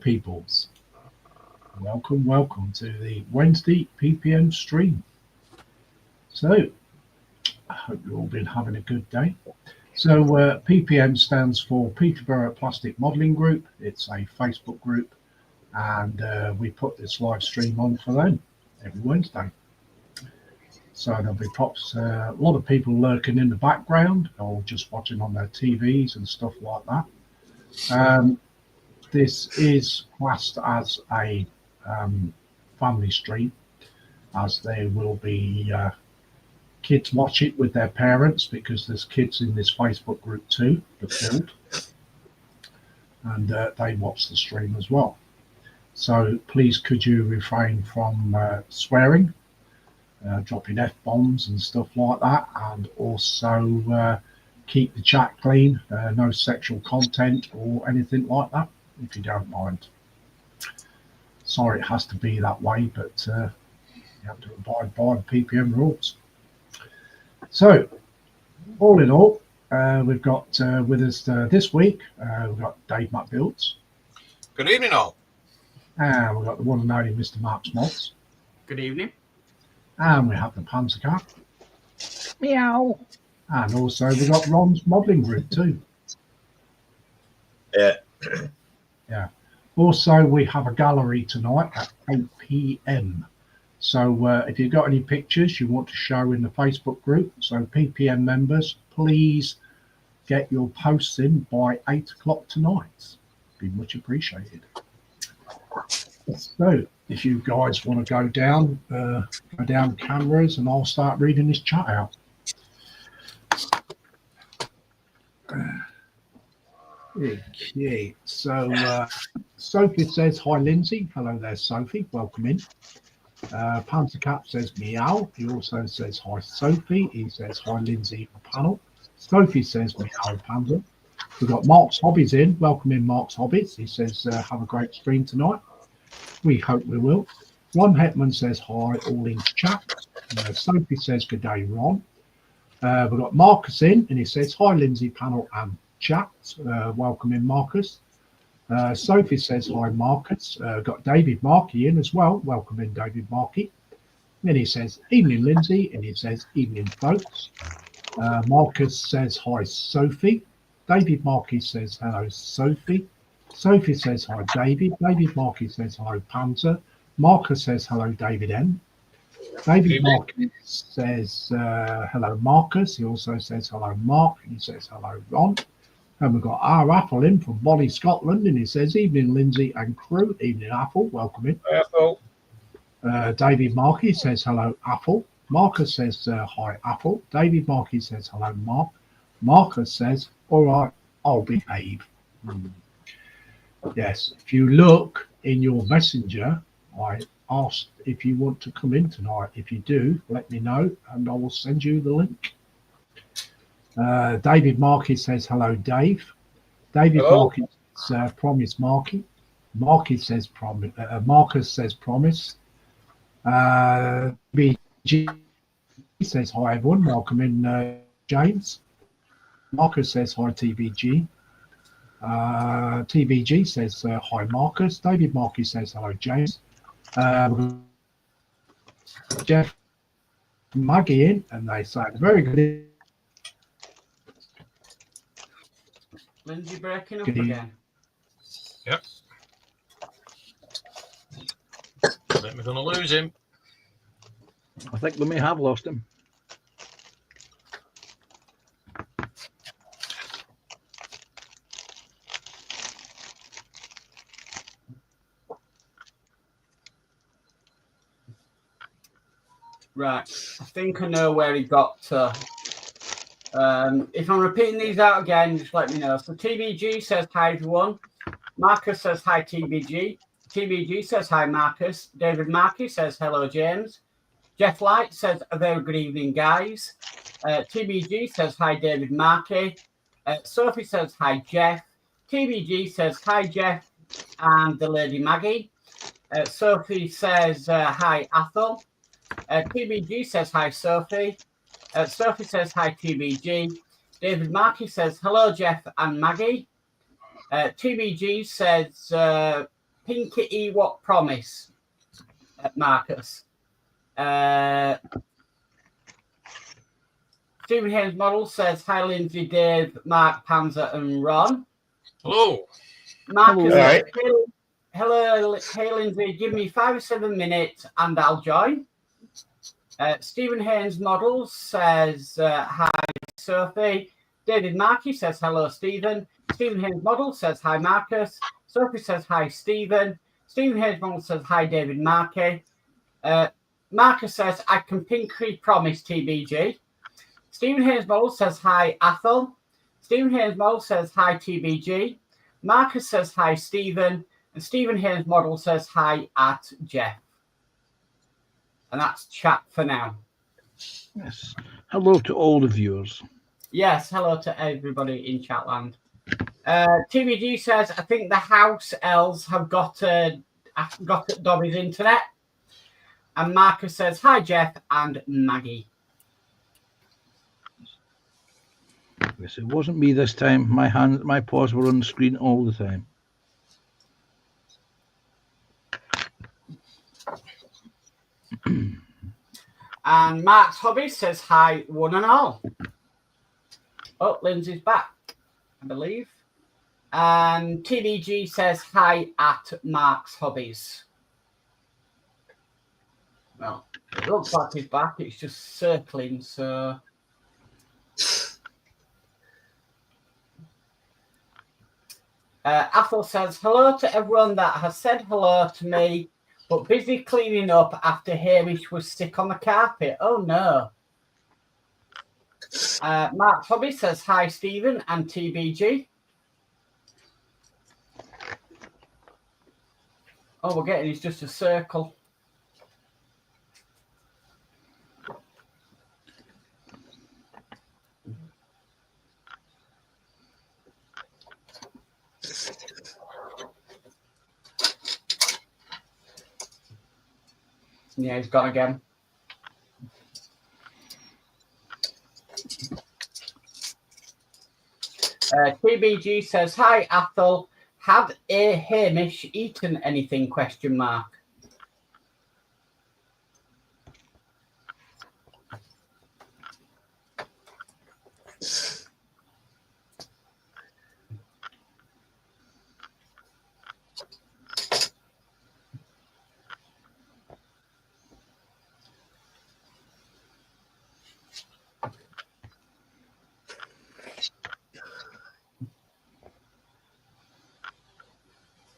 peoples. Welcome to the Wednesday PPM stream. So, I hope you've all been having a good day. So, PPM stands for Peterborough Plastic Modelling Group. It's a Facebook group, and we put this live stream on for them every Wednesday. So there'll be a lot of people lurking in the background or just watching on their TVs and stuff like that. This is classed as a family stream, as there will be kids watch it with their parents, because there's kids in this Facebook group too, the build, and they watch the stream as well. So please could you refrain from swearing, dropping F-bombs and stuff like that, and also keep the chat clean, no sexual content or anything like that, if you don't mind. Sorry it has to be that way, but you have to abide by the PPM rules. So, all in all, we've got with us this week, we've got Dave Matt Builds. Good evening, all. And we've got the one and only Mr. Mark Smoltz. Good evening. And we have the Panzer Cat. Meow. And also we've got Ron's modelling group too. Yeah. Yeah. Also, we have a gallery tonight at 8 p.m. So if you've got any pictures you want to show in the Facebook group, so PPM members, please get your posts in by 8 o'clock tonight. Be much appreciated. So if you guys want to go down cameras, and I'll start reading this chat out. Okay, so Sophie says, hi Lindsay. Hello there, Sophie. Welcome in. Panzer Cat says meow. He also says hi Sophie. He says hi Lindsay panel. Sophie says meow Panzer. We've got Mark's Hobbies in. Welcome in, Mark's Hobbies. He says have a great stream tonight. We hope we will. Ron Hetman says hi, all in chat. Sophie says good day, Ron. We've got Marcus in, and he says hi Lindsay panel and chat. Welcome in, Marcus. Sophie says hi Marcus. Got David Markey in as well. Welcome in, David Markey. Then he says evening Lindsay, and he says evening folks. Marcus says hi Sophie. David Markey says hello Sophie. Sophie says hi David. David Markey says hello Panzer. Marcus says hello David M. David Markey says hello Marcus. He also says hello Mark. He says hello Ron. And we've got our Apple in from Bolly, Scotland, and he says evening Lindsay and crew. Evening Apple, welcome in. Hi, Apple. David Markey says hello Apple. Marcus says hi Apple. David Markey says hello Mark. Marcus says all right, I'll behave. Yes, if you look in your messenger, I asked if you want to come in tonight. If you do, let me know and I will send you the link. David Markey says hello Dave. David Markey says promise Markey. Markey says promise. Marcus says promise. BG says hi everyone, welcome in James. Marcus says hi TBG. TBG says hi Marcus. David Markey says hello James. Jeff Maggie in, and they say very good. Lindsay breaking up again. Yep. I think we're going to lose him. I think we may have lost him. Right, I think I know where he got to. If I'm repeating these out again, just let me know. So TBG says hi everyone. Marcus says hi TBG. TBG says hi Marcus. David Markey says hello James. Jeff Light says a very good evening guys. TBG says hi David Markey. Sophie says hi Jeff. TBG says hi Jeff and the lady Maggie. Sophie says hi Athol. TBG says hi Sophie. Sophie says hi TBG. David Markey says hello Jeff and Maggie. TBG says Pinky Ewok Promise, Marcus. Stephen Haynes Model says, hi, Lindsay, Dave, Mark, Panzer, and Ron. Hello. Marcus Hello. says, hello, hey, Lindsay, give me 5 or 7 minutes and I'll join. Stephen Haynes Model says, hi, Sophie. David Markey says, hello, Stephen. Stephen Haynes Model says, hi, Marcus. Sophie says, hi, Stephen. Stephen Haynes Model says, hi, David Markey. Marcus says, I can pinky promise TBG. Stephen Haynes Model says, hi, Athel. Stephen Haynes Model says, hi, TBG. Marcus says, hi, Stephen. And Stephen Haynes Model says, hi, at Jeff. And that's chat for now. Yes. Hello to all the viewers. Yes, hello to everybody in Chatland. TBG says, I think the house elves have got at Dobby's internet. And Marcus says, hi, Jeff and Maggie. Yes, it wasn't me this time. My paws were on the screen all the time. And Mark's Hobby says, hi, one and all. Oh, Lindsay's back, I believe. And TBG says, hi, at Mark's Hobbies. Well, it looks like he's back. It's just circling, so... Athel says, hello to everyone that has said hello to me, but busy cleaning up after Hamish was sick on the carpet. Oh, no. Mark Hobby says, hi, Stephen and TBG. All we're getting is just a circle. Yeah, he's gone again. TBG says, hi, Athel. Had a Hamish eaten anything? Question mark.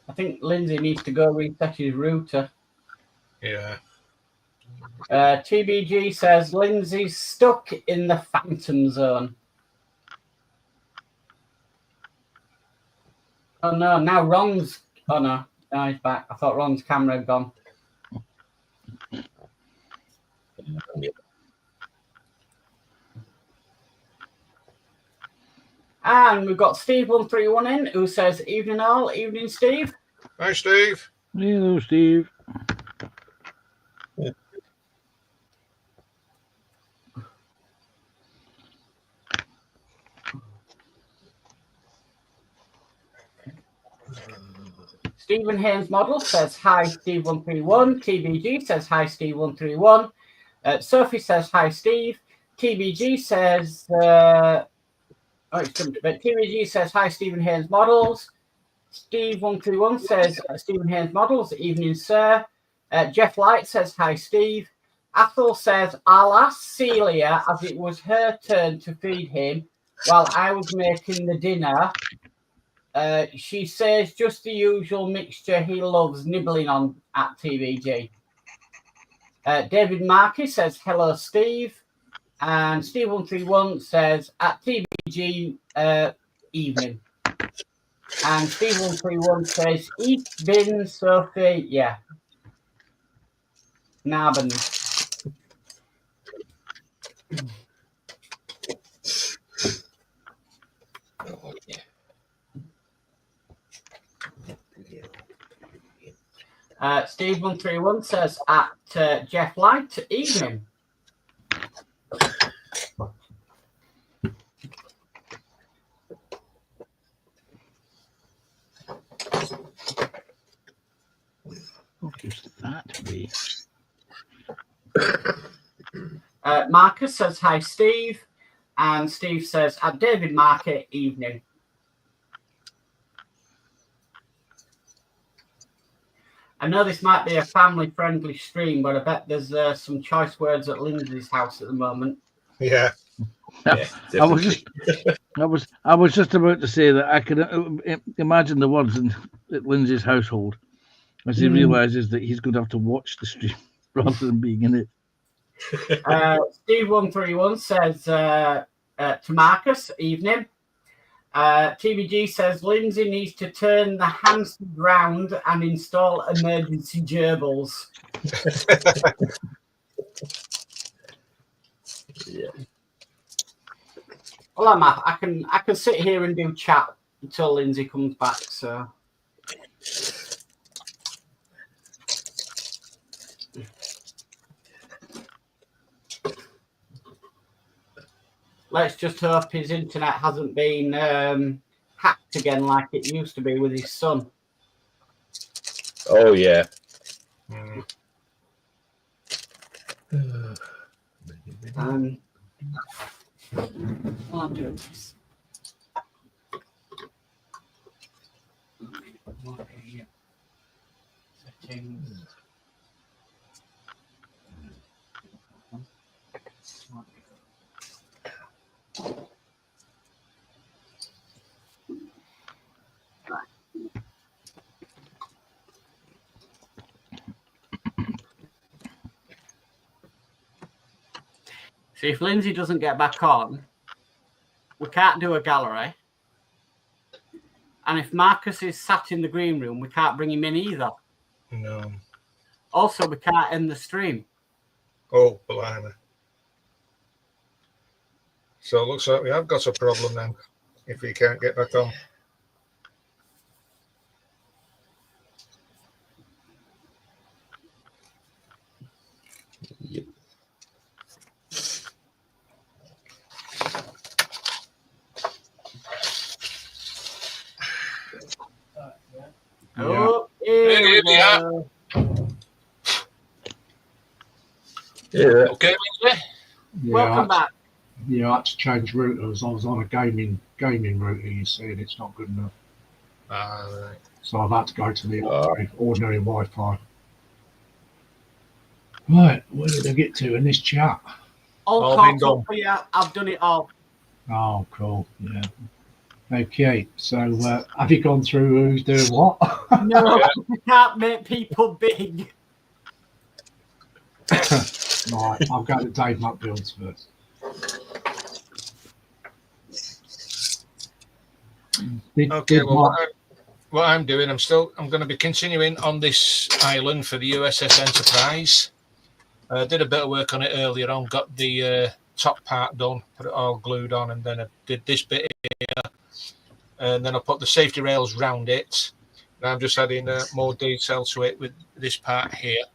I think Lindsay needs to go reset his router. Yeah. TBG says Lindsay's stuck in the phantom zone. Oh no, now Ron's... Oh no, now he's back. I thought Ron's camera had gone. And we've got Steve131 in, who says, evening all, evening Steve. Hi, Steve. Hello, Steve. Stephen Haynes Model says, hi, Steve131. TBG says, hi, Steve131. Sophie says, hi, Steve. TBG says, it's jumped a bit. TBG says, hi, Stephen Haynes Models. Steve131 says, Stephen Haynes Models, evening, sir. Jeff Light says, hi, Steve. Athel says, I'll ask Celia as it was her turn to feed him while I was making the dinner. She says just the usual mixture he loves nibbling on at TVG. David Markey says, hello, Steve. And Steve131 says, at TVG, evening. And Steve131 says, ich bin Sophie. Yeah. Narben. Steve131 says at Jeff Light, evening. Just that way. Marcus says, hi, Steve. And Steve says, at David Market, evening. I know this might be a family-friendly stream, but I bet there's some choice words at Lindsay's house at the moment. Yeah. Yeah, I was definitely. I was just about to say that I could imagine the words at Lindsay's household as he realizes that he's going to have to watch the stream rather than being in it. Steve131 says to Marcus, evening. TBG says Lindsay needs to turn the handstand round and install emergency gerbils. Yeah. Well, I can sit here and do chat until Lindsay comes back. So. Let's just hope his internet hasn't been hacked again like it used to be with his son. Oh yeah. While I'm doing this. Settings. See, if Lindsay doesn't get back on, we can't do a gallery. And if Marcus is sat in the green room, we can't bring him in either. No. Also, we can't end the stream. Oh, blimey. So it looks like we have got a problem then, if we can't get back on. Yep. Oh, here we go. Yeah. Okay, Lindsay? Welcome back. Yeah, I had to change routers. I was on a gaming router, you see, and it's not good enough. Right. So I've had to go to the ordinary Wi-Fi. Right, where did I get to in this chat? All All caught been done. up for you. I've done it all. Oh, cool. Yeah. Okay, so have you gone through who's doing what? No, we can't make people big. Right, I'll go to Dave McBuilds first. Okay, well, what I'm doing, I'm going to be continuing on this island for the USS Enterprise. I did a bit of work on it earlier on, got the top part done, put it all glued on, and then I did this bit here, and then I put the safety rails round it. And I'm just adding more detail to it with this part here.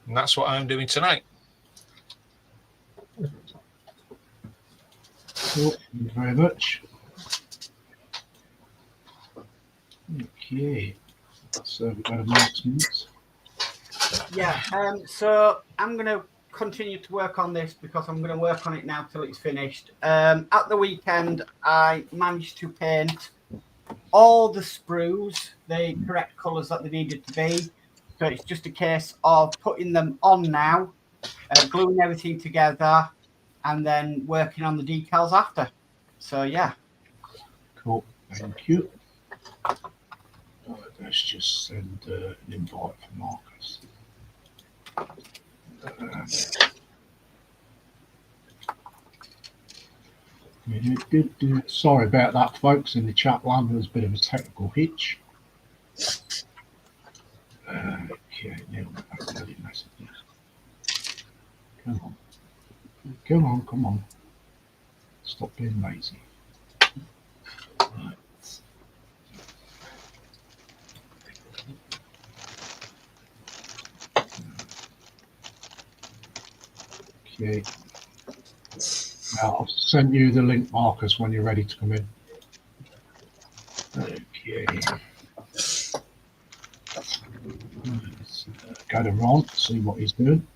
And that's what I'm doing tonight. Cool, thank you very much. Okay, so we've got announcements. Yeah, so I'm going to continue to work on this because I'm going to work on it now till it's finished. At the weekend, I managed to paint all the sprues, the correct colours that they needed to be. So it's just a case of putting them on now, gluing everything together, and then working on the decals after. So, yeah. Cool, thank you. Let's just send an invite for Marcus. Sorry about that, folks, in the chat line. There was a bit of a technical hitch. Okay, now we've got bloody messages. Come on. Stop being lazy. Right. Okay. Now I'll send you the link, Marcus, when you're ready to come in. Okay. go to Ron, see what he's doing.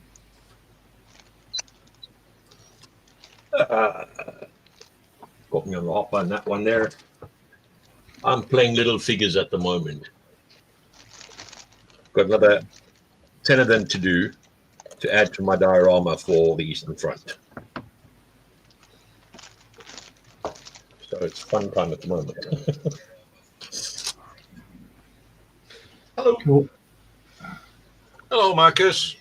Got me on the hop on that one there. I'm playing little figures at the moment. Got another 10 of them to do to add to my diorama for the Eastern Front. So it's fun time at the moment. Hello. Cool. Hello, Marcus.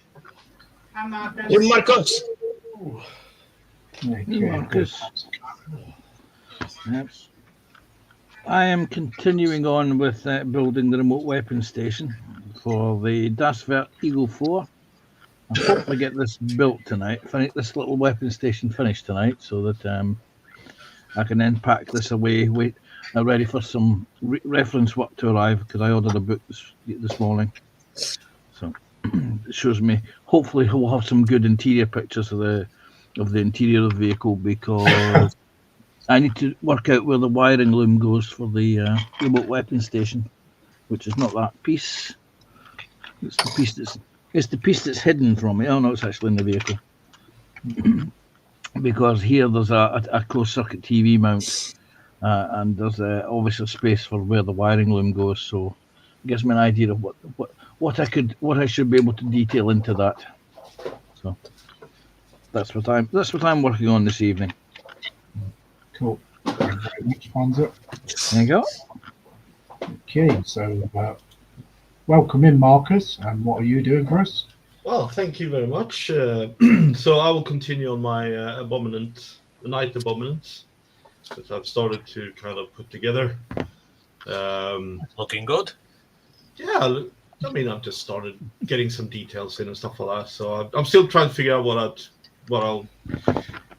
Hi, Marcus. Hey, Marcus. Okay, Marcus. good. Yep. I am continuing on with building the remote weapon station for the Dasvert Eagle 4. I hopefully get this built tonight, this little weapon station finished tonight, so that I can then pack this away, ready for some reference work to arrive, because I ordered a book this morning. So it shows me, hopefully we'll have some good interior pictures of the interior of the vehicle, because I need to work out where the wiring loom goes for the remote weapon station, which is not that piece. It's the piece that's hidden from me. Oh no, it's actually in the vehicle. Because here there's a closed circuit TV mount, and there's obviously space for where the wiring loom goes. So it gives me an idea of what I should be able to detail into that. So that's what I'm working on this evening. Cool. Thank you very much, Panzer. There you go. Okay, so welcome in, Marcus. And what are you doing for us? Well, thank you very much. So I will continue on my night abominants that I've started to kind of put together. Looking good. Yeah, I mean, I've just started getting some details in and stuff like that. So I'm still trying to figure out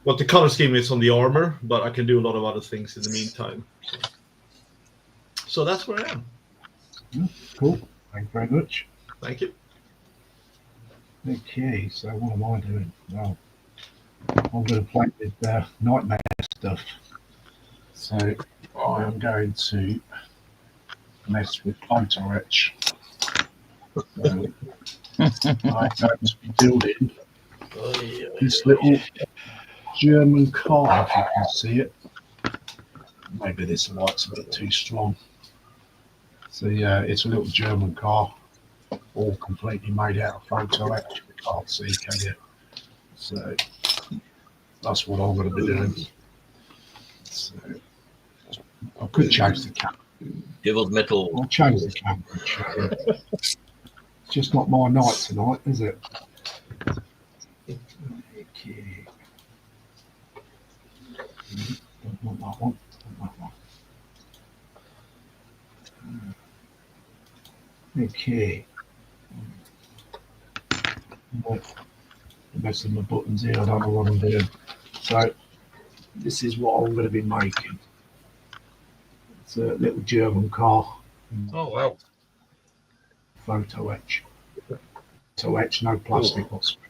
what the color scheme is on the armor, but I can do a lot of other things in the meantime. So that's where I am. Cool. Thank you very much. Thank you. Okay, so what am I doing? Well, I'm going to play with nightmare stuff. So I am going to mess with photo etch. So I'm going to be building this little German car, if you can see it. Maybe this light's a bit too strong. So yeah, it's a little German car, all completely made out of photo etch. You can't see, can you? So that's what I'm going to be doing. So I could change the camera. Devil's Metal. I'll change the camera. It's just not my night tonight, is it? Okay. Don't want that one. Don't want that one. Okay. I'm messing my buttons here. I don't know what I'm doing. So this is what I'm going to be making. It's a little German car. Oh wow. Photo etch. Photo etch, no plastic whatsoever.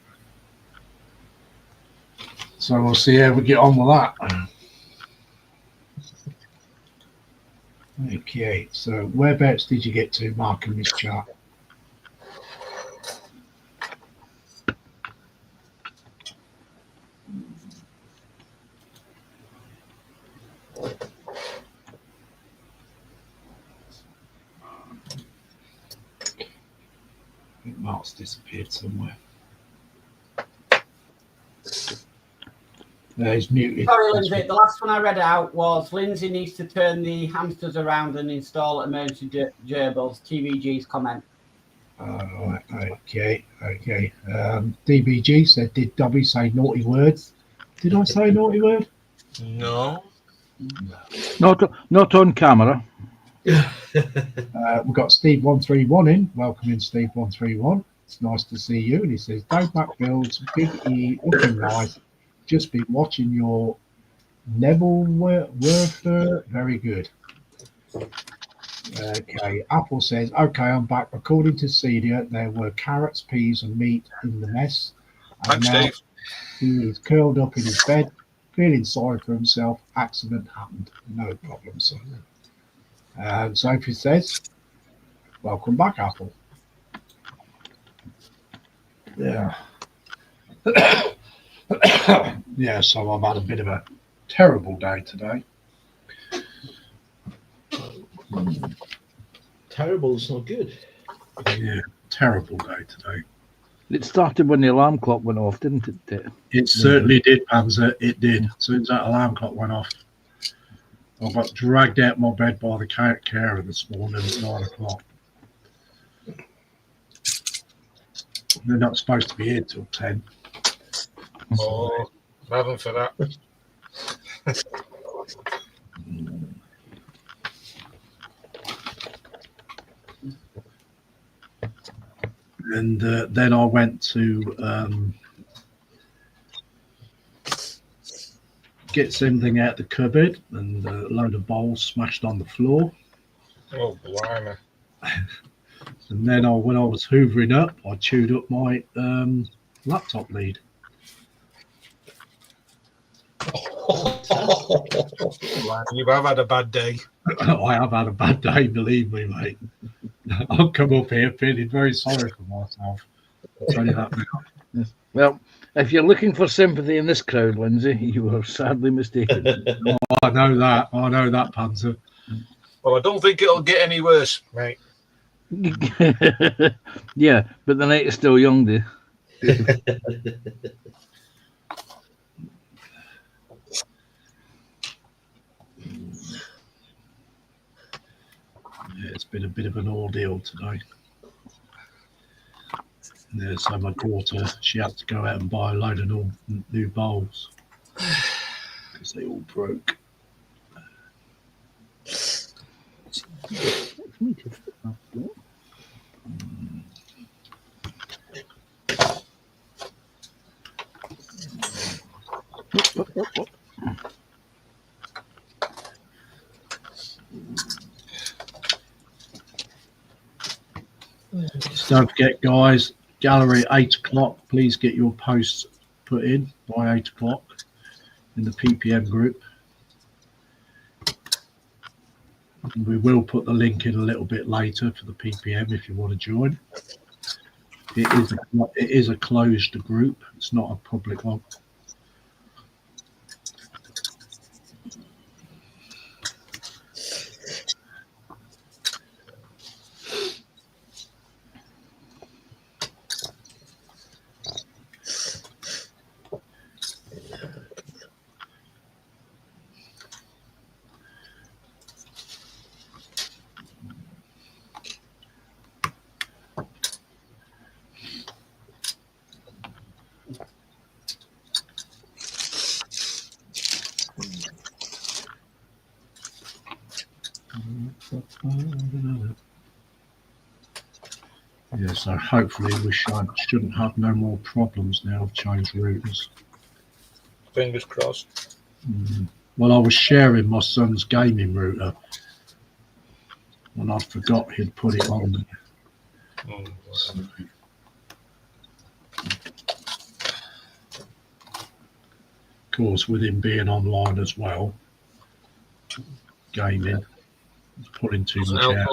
So we'll see how we get on with that. Okay, so whereabouts did you get to marking this chart? I think Mark's disappeared somewhere. He's muted. Sorry, Lindsay. The last one I read out was Lindsay needs to turn the hamsters around and install emergency gerbils. TVG's comment. Right, okay. DBG said, did Dobby say naughty words? Did I say naughty word? No. Not on camera. We've got Steve131 in. Welcome in, Steve131. It's nice to see you. And he says, don't back builds, Big E, looking nice. Just be watching your Neville Werther. Very good. Okay, Apple says, okay, I'm back. According to Cedia, there were carrots, peas, and meat in the mess. And Thanks, now Dave. he is curled up in his bed, feeling sorry for himself. Accident happened. No problem, son. Sophie says, welcome back, Apple. Yeah. Yeah, so I've had a bit of a terrible day today. Terrible is not good. Yeah, terrible day today. It started when the alarm clock went off, didn't it? It certainly did, Panzer. It did. As soon as that alarm clock went off, I got dragged out my bed by the carer this morning at 9 o'clock. They're not supposed to be here till 10. Oh, nothing for that. And then I went to get something out the cupboard, and a load of bowls smashed on the floor. Oh, blimey. And then when I was hoovering up, I chewed up my laptop lead. You have had a bad day. I have had a bad day, believe me, mate. I'll come up here feeling very sorry for myself. I'll tell you that now. Well, if you're looking for sympathy in this crowd, Lindsay, you are sadly mistaken. I know that, Panzer. Well, I don't think it'll get any worse, mate. Yeah, but the night is still young, dear. Yeah, it's been a bit of an ordeal today. Yeah, so my daughter, she had to go out and buy a load of new bowls because they all broke. So don't forget, guys, gallery at 8 o'clock. Please get your posts put in by 8 o'clock in the PPM group. And we will put the link in a little bit later for the PPM if you want to join. It is a closed group. It's not a public one. Yeah, so hopefully we shouldn't have no more problems now of change routers. Fingers crossed. Well, I was sharing my son's gaming router and I forgot he'd put it on there. So, of course, with him being online as well, gaming, putting too much out.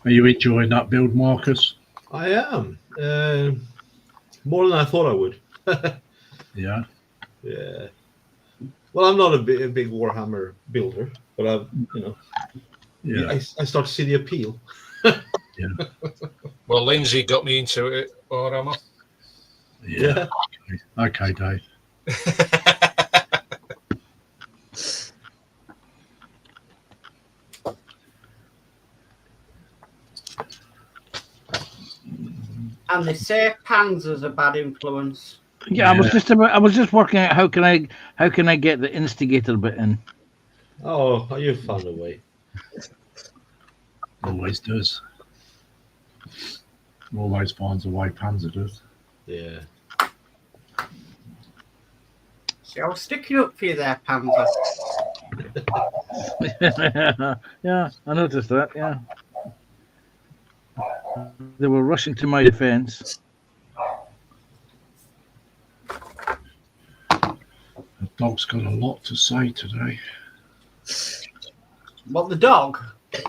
Are you enjoying that build, Marcus? I am. More than I thought I would. Yeah. Yeah. Well, I'm not a big Warhammer builder, but I start to see the appeal. Yeah. Well, Lindsay got me into it, Warhammer. Yeah. Okay, Dave. And they say Panzer's a bad influence. Yeah, I was just working out how can I get the instigator bit in. Oh, you found a way. Always does. Always finds a way, Panzer does. Yeah. See, I was sticking up for you there, Panzer. Yeah, I noticed that, yeah. They were rushing to my defense. The dog's got a lot to say today. What, the dog?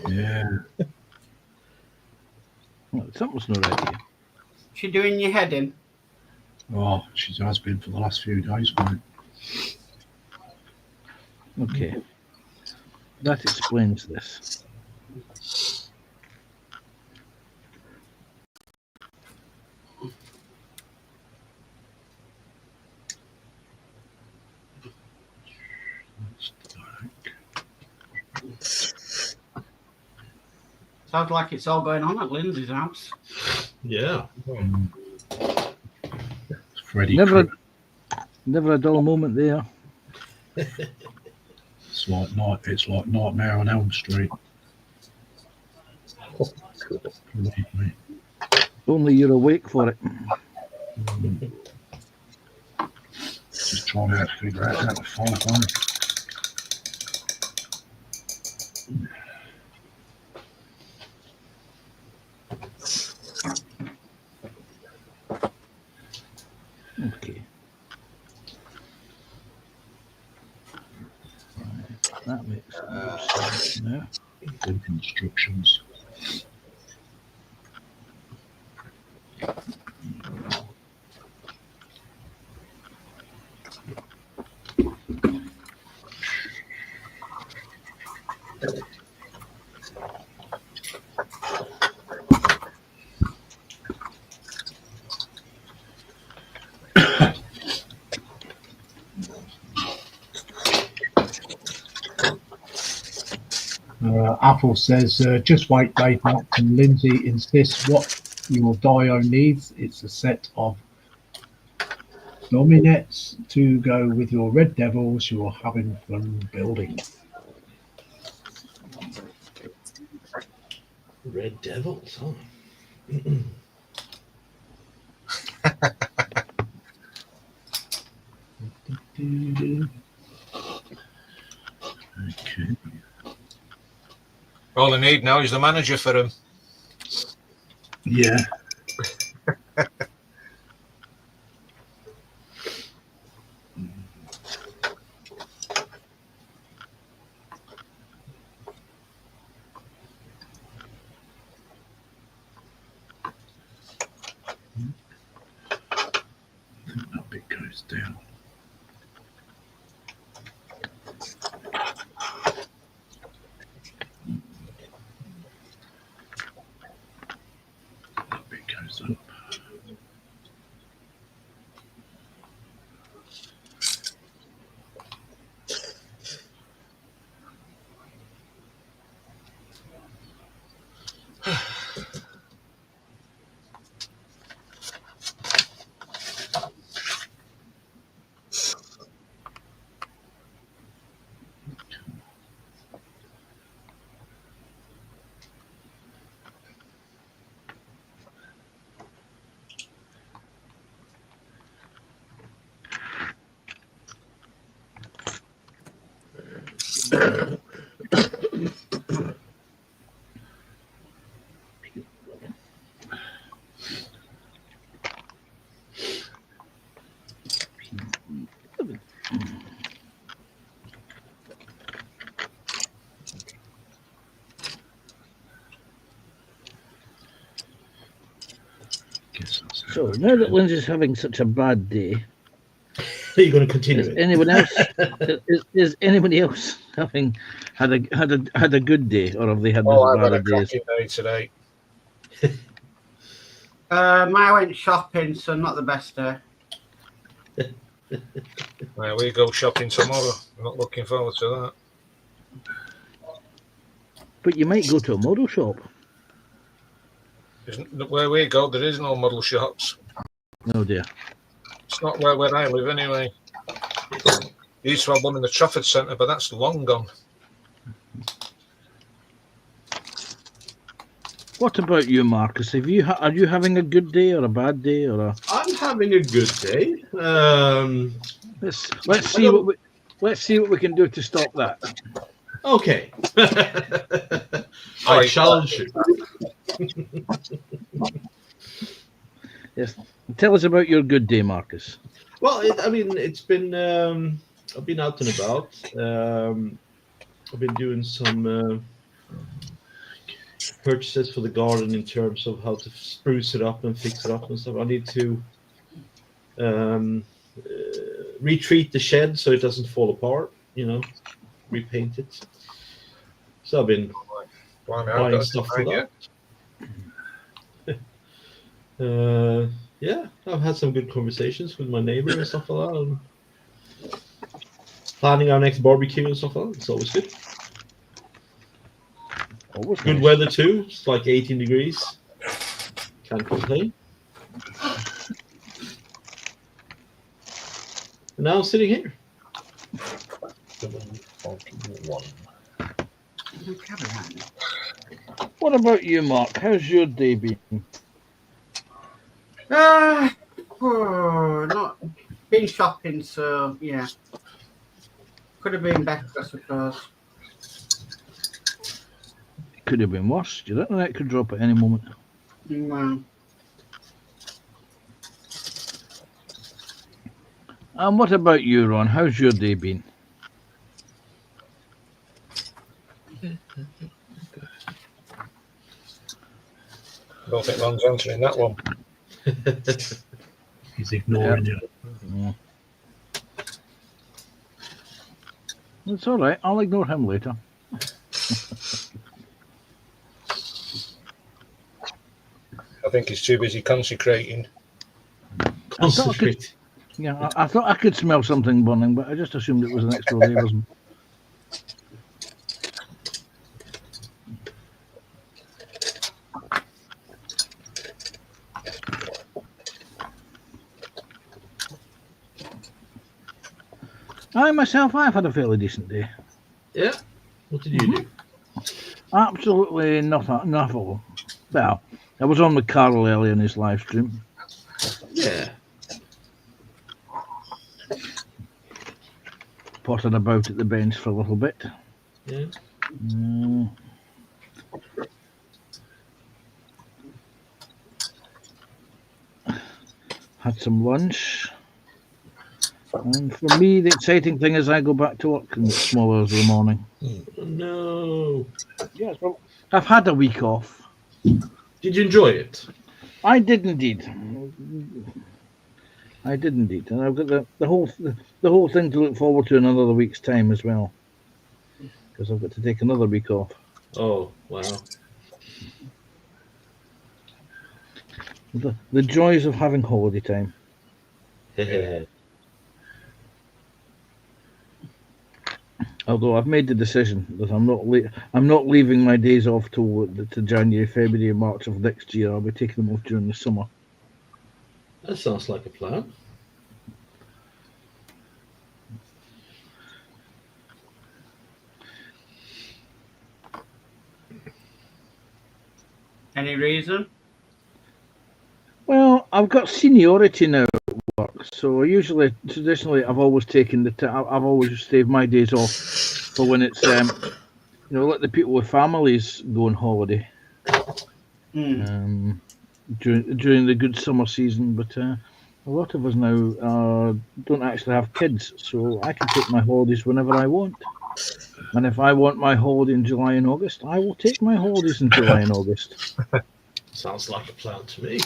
Yeah. Well, something's not right here. She doing your head in? Oh, she has been for the last few days, mate. Okay. That explains this. Sounds like it's all going on at Lindsay's house. Yeah. Freddie. Never a dull moment there. It's like Nightmare on Elm Street. Believe me. Only you're awake for it. Just trying to figure out how to fight on it. Okay. That makes sense now. Good instructions. Apple says, just wait, Dave Martin. Lindsay insists what your Dio needs. It's a set of Dominets to go with your Red Devils you're having fun building. Red Devils, huh? Okay. All I need now is the manager for him. Yeah. That bit goes down. That bit goes up. Guess that's how So that now that goes. Lindsay's having such a bad day, Are you going to continue is it? anyone else is anybody else having had a good day, or have they had Oh, I've as had a bad a day? cracking day today. I went shopping, so not the best day. Well, we go shopping tomorrow. I'm not looking forward to that. But you might go to a model shop. Where we go, there is no model shops. Oh dear. It's not where I live anyway. You used to have one in the Trafford Centre, but that's long gone. What about you, Marcus? Are you having a good day or a bad day or a? I'm having a good day. Let's see what we can do to stop that. Okay. I challenge you. Yes. Tell us about your good day, Marcus. Well, it's been I've been out and about. I've been doing some purchases for the garden in terms of how to spruce it up and fix it up and stuff. I need to retreat the shed so it doesn't fall apart, repaint it. So I've been buying stuff for that. Yeah, I've had some good conversations with my neighbor and stuff like that. And planning our next barbecue and stuff like that. It's always good. Always Good nice. weather too. It's like 18 degrees. Can't complain. And now I'm sitting here. 7:41. What about you, Mark? How's your day been? Not been shopping, so yeah. Could have been better, I suppose. Could have been worse. You don't know that could drop at any moment. Well, And what about you, Ron? How's your day been? Don't think Ron's answering that one. He's ignoring you. Yeah. It's all right. I'll ignore him later. I think he's too busy consecrating. Concentrate. Yeah, I thought I could smell something burning, but I just assumed it was next door neighbours. I've had a fairly decent day. Yeah. What did you do? Absolutely nothing. Well, I was on with Carl earlier in his live stream. Yeah. Potted about at the bench for a little bit. Yeah. Had some lunch. And for me, the exciting thing is I go back to work in the small hours of the morning. No. Yes, well, I've had a week off. Did you enjoy it? I did indeed. And I've got the whole thing to look forward to in another week's time as well, because I've got to take another week off. Oh, wow. The joys of having holiday time. Although I've made the decision that I'm not leaving my days off to January, February, March of next year. I'll be taking them off during the summer. That sounds like a plan. any reason? Well, I've got seniority now at work, so traditionally, I've always taken I've always saved my days off for when it's let the people with families go on holiday during the good summer season. But a lot of us now don't actually have kids, so I can take my holidays whenever I want. And if I want my holiday in July and August, I will take my holidays in July and August. Sounds like a plan to me.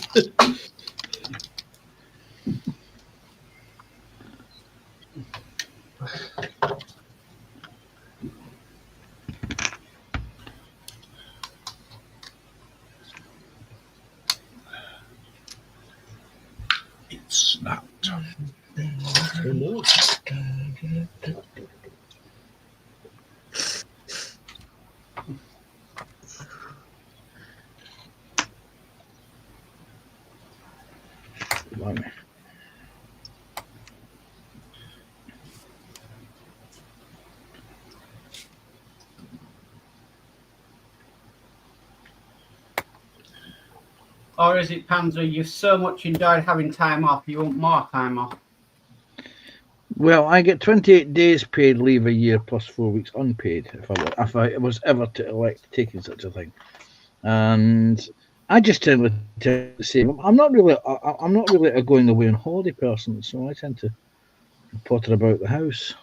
It snapped. Oh, no. Blimey. Or is it, Panzer, you so much enjoyed having time off, you want more time off? Well, I get 28 days paid leave a year plus 4 weeks unpaid if I was ever to elect taking such a thing. And I just tend to say I'm not really a going away on holiday person, so I tend to potter about the house.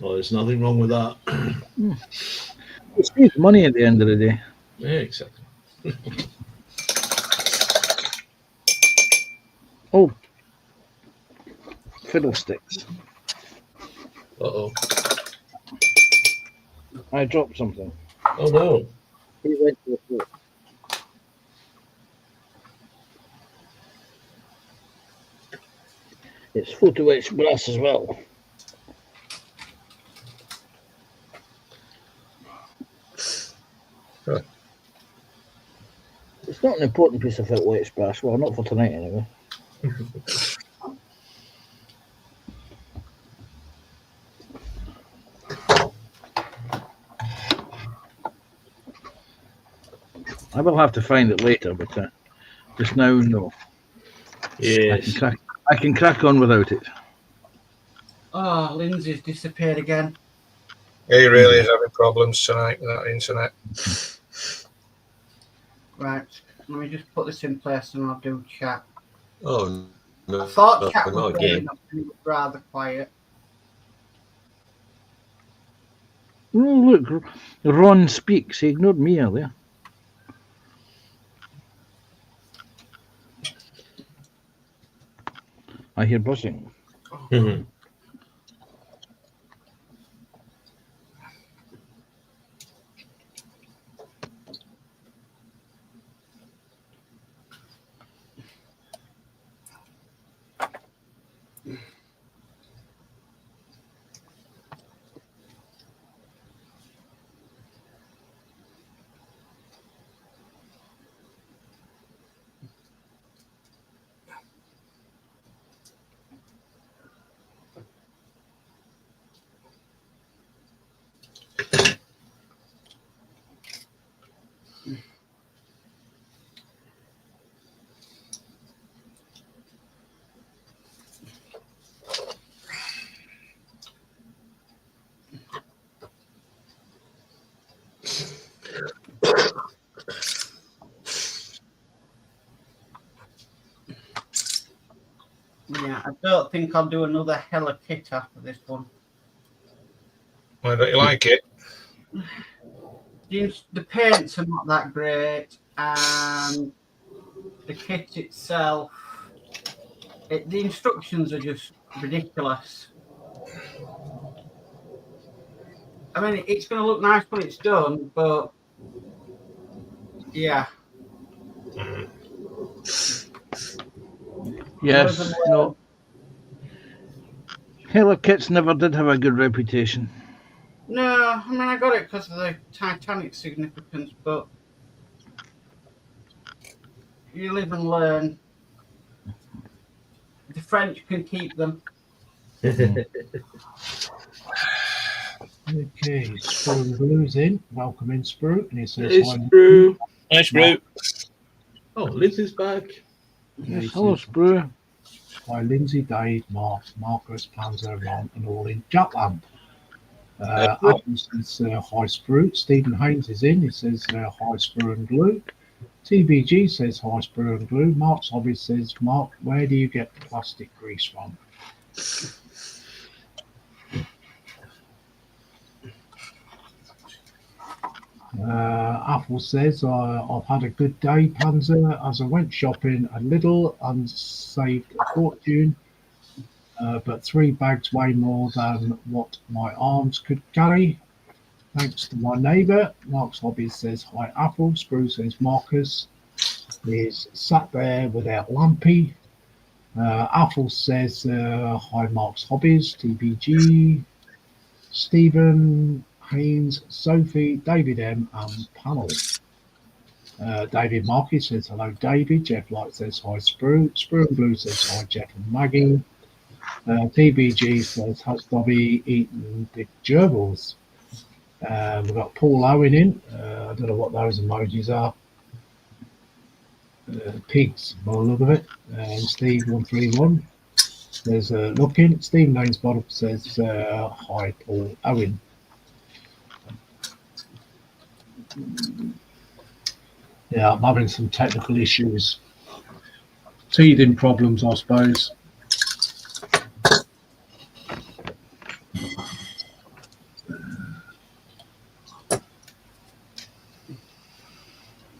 Well, there's nothing wrong with that. It saves money at the end of the day. Yeah, exactly. Oh, fiddlesticks! Uh-oh. I dropped something. Oh, no. He went to the floor. It's photo etched brass as well. Huh. It's not an important piece of photo etched brass. Well, not for tonight anyway. I will have to find it later, but just now, no. Yes. I can crack on without it. Oh, Lindsay's disappeared again. He really is having problems tonight with that internet. Right, let me just put this in place and I'll do chat. Oh, no. I thought chat not was again. rather quiet. Oh, look, Ron speaks. He ignored me earlier. I hear buzzing. Mhm. Yeah, I don't think I'll do another Hella kit after this one. Why don't you like it? The paints are not that great, and the kit itself, the instructions are just ridiculous. I mean, it's going to look nice when it's done, but yeah. Yes, no. Hella kits never did have a good reputation. No, I mean, I got it because of the Titanic significance, but you live and learn. The French can keep them. Okay, Sprue and Blue's in. Welcome in, Sprue. And he says, It's hi. true. Nice group. Oh, Lindsay's back. He Yes, hello, says, Sprue. hi, Lindsay, Dave, Mark, Marcus, Panzer, Ron, and all in Jutland. Adam says, hi, Sprue. Stephen Haynes is in. He says, hi, Sprue and Glue. TBG says, hi, Sprue and Glue. Mark's Hobby says, Mark, where do you get the plastic grease from? Apple says, I've had a good day, Panzer, as I went shopping a little and saved a fortune, but 3 bags weigh more than what my arms could carry. Thanks to my neighbour. Mark's Hobby says, hi, Apple. Sprue says, Marcus is sat there without Lampy. Apple says, hi, Mark's Hobbies, TBG, Stephen, Haynes, Sophie, David M, and Panel. David Markey says, hello, David. Jeff Light says, hi, Sprue. Sprue and Blue says, hi, Jeff and Maggie. TBG says, has Dobby eaten the gerbils? We've got Paul Owen in. I don't know what those emojis are. Pigs, by the look of it. And Steve131 says, looking. Steve Lane's bottom says, hi, Paul Owen. Yeah, I'm having some technical issues. Teething problems, I suppose.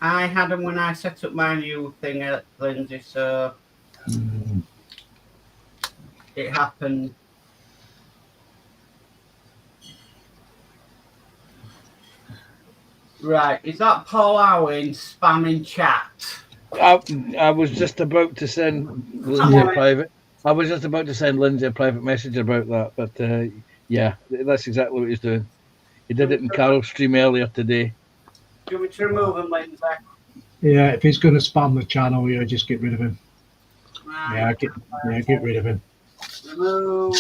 I had them when I set up my new thing at Lindsay, so it happened. Right, is that Paul Owen spamming chat? I was just about to send Lindsay a private. I was just about to send Lindsay a private message about that, but yeah, that's exactly what he's doing. He did it in Carol's stream earlier today. Do you want me to remove him, Lindsay? Yeah, if he's going to spam the channel, yeah, just get rid of him. Right. Get rid of him. Remove.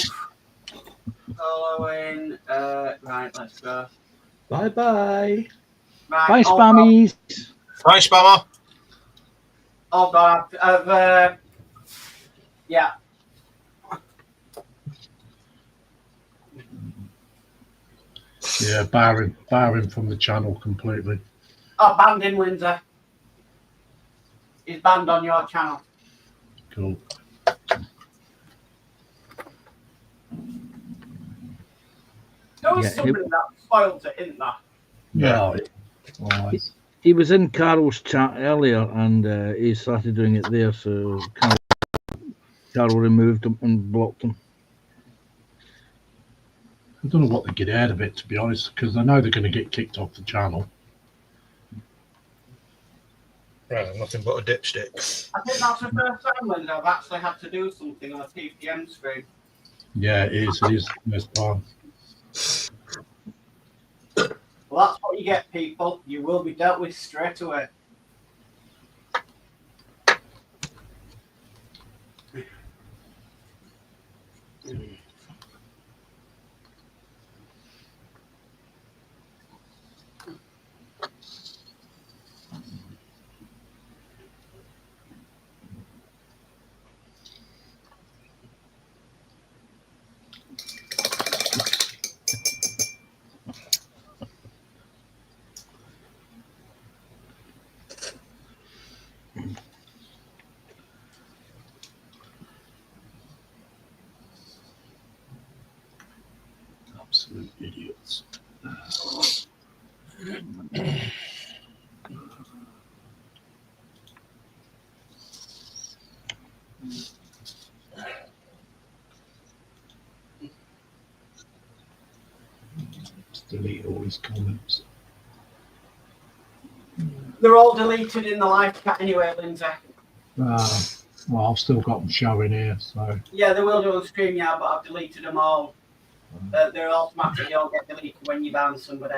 Following. Right, let's go. Bye-bye. Right, Bye, spammies. Hi, Spammer. Oh God, I've yeah. Yeah, bar him from the channel completely. Oh, banned him, Lindsay. He's banned on your channel. Cool. There was Yeah, somebody that spoiled it, isn't there? Yeah. Right. He was in Carol's chat earlier, and he started doing it there. So Carol removed him and blocked him. I don't know what they get out of it, to be honest, because I know they're going to get kicked off the channel. Right, nothing but a dipstick. I think that's the first time, Lindsay, I've actually had to do something on a PPM screen. Yeah, it is. It is. Yes, Barn. Well, that's what you get, people. You will be dealt with straight away. Absolute idiots. Just delete all his comments. They're all deleted in the live chat anyway, Lindsay. Well, I've still got them showing here, so Yeah, they will do on stream, yeah, but I've deleted them all. They're automatically all get deleted when you ban somebody.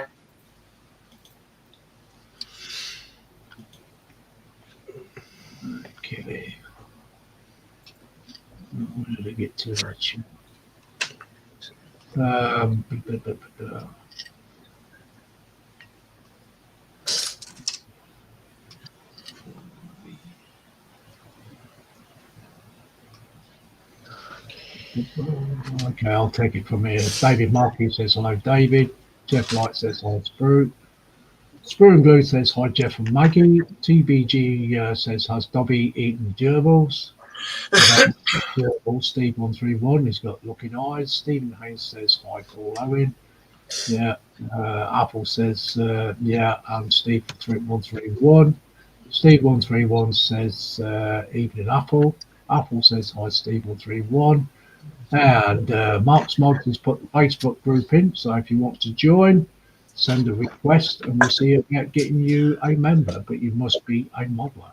okay. Where did I get to that? Okay, I'll take it from here. David Markey says hello, David. Jeff Light says hi, Sprue. Sprue and Glue says hi, Jeff and Maggie. TBG says has Dobby eaten gerbils? Steve 131, he's got looking eyes. Stephen Hayes says hi, Paul Owen. Yeah, Apple says yeah, and Steve 131. Steve 131 says evening Apple. Apple says hi, Steve 131. And Mark's Mods has put the Facebook group in, so if you want to join, send a request and we'll see about getting you a member, but you must be a modeler.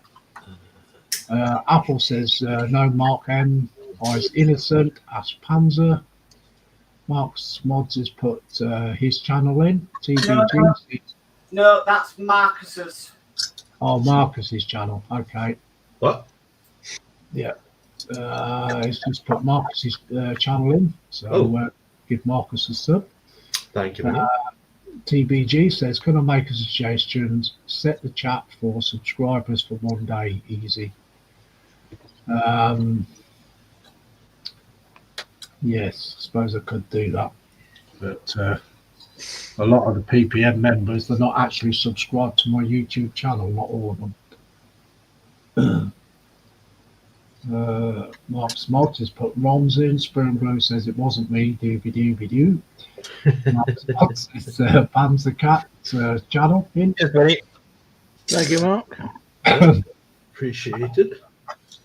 Apple says no, Mark M. is innocent as Panzer. Mark's Mods has put his channel in. TBG. No, that's Marcus's. Oh, Marcus's channel. Okay. What? Yeah. He's just put Marcus's channel in, so give Marcus a sub. Thank you. TBG says, can I make a suggestion? Set the chat for subscribers for 1 day, easy. Yes, I suppose I could do that, but a lot of the PPM members, they're not actually subscribed to my YouTube channel, not all of them. Mark's Mods has put ROMs in. Sperm Glow says it wasn't me. Dooby. Mark's Mods says Panzer Cat channel in. Yes, buddy. Thank you, Mark. Appreciate it.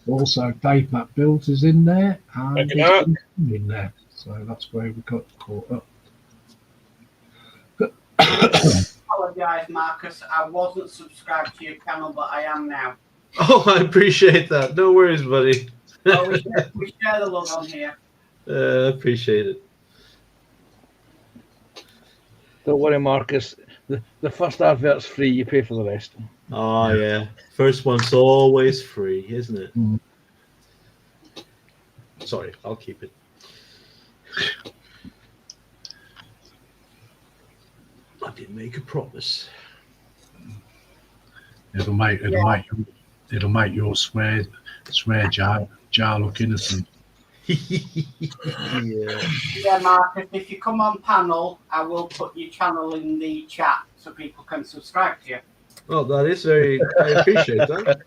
Also, Dave Matt Builds is in there, and Thank you, he's Mark. in there. So that's where we got caught up. Apologise, Marcus. I wasn't subscribed to your channel, but I am now. Oh, I appreciate that. No worries, buddy. Oh, we share the love on here. Appreciate it. Don't worry, Marcus. The first advert's free. You pay for the rest. Oh, yeah. First one's always free, isn't it? Mm. Sorry, I'll keep it. I did make a promise. It'll make your swear jar look innocent. Yeah. Yeah, Marcus, if you come on panel, I will put your channel in the chat so people can subscribe to you. Oh, that is very. I appreciate that.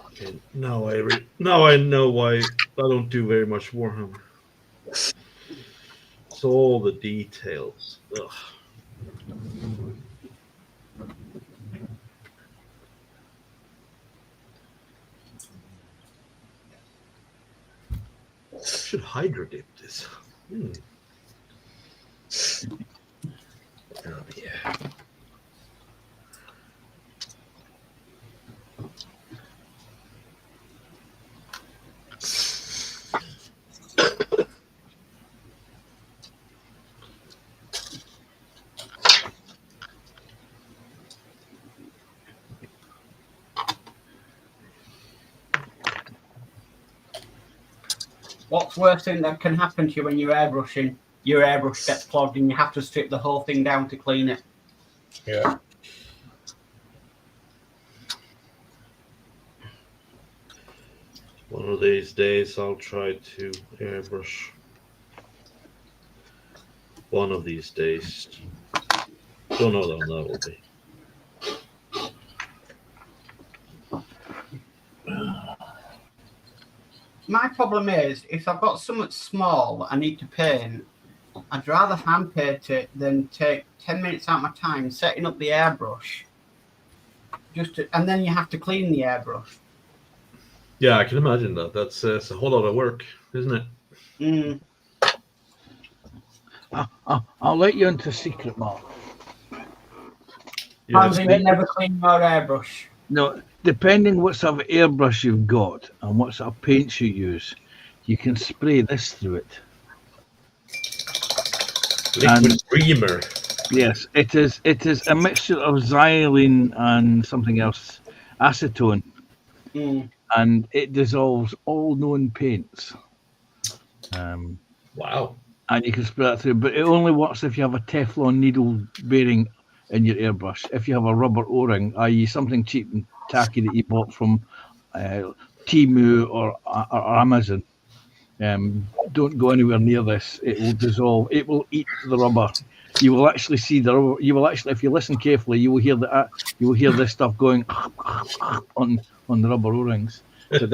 Okay, now I know why I don't do very much Warhammer. It's all the details. Ugh. I should hydro dip this. Oh, yeah. What's worst thing that can happen to you when you're airbrushing? Your airbrush gets clogged and you have to strip the whole thing down to clean it. Yeah. One of these days I'll try to airbrush. One of these days. Don't know when that will be. My problem is, if I've got something small I need to paint, I'd rather hand paint it than take 10 minutes out of my time setting up the airbrush. And then you have to clean the airbrush. Yeah, I can imagine that. That's a whole lot of work, isn't it? Mm. I'll let you into a secret, Mark. Yes. You never clean your airbrush. No, depending what sort of airbrush you've got and what sort of paints you use, you can spray this through it. Liquid creamer. Yes, it is a mixture of xylene and something else, acetone, and it dissolves all known paints. Wow. And you can spray that through, but it only works if you have a Teflon needle bearing in your airbrush. If you have a rubber O-ring, i.e. something cheap and tacky that you bought from Temu or Amazon, don't go anywhere near this. It will dissolve. It will eat the rubber. You will actually see the rubber. You will actually, if you listen carefully, you will hear that. You will hear this stuff going on the rubber O-rings. So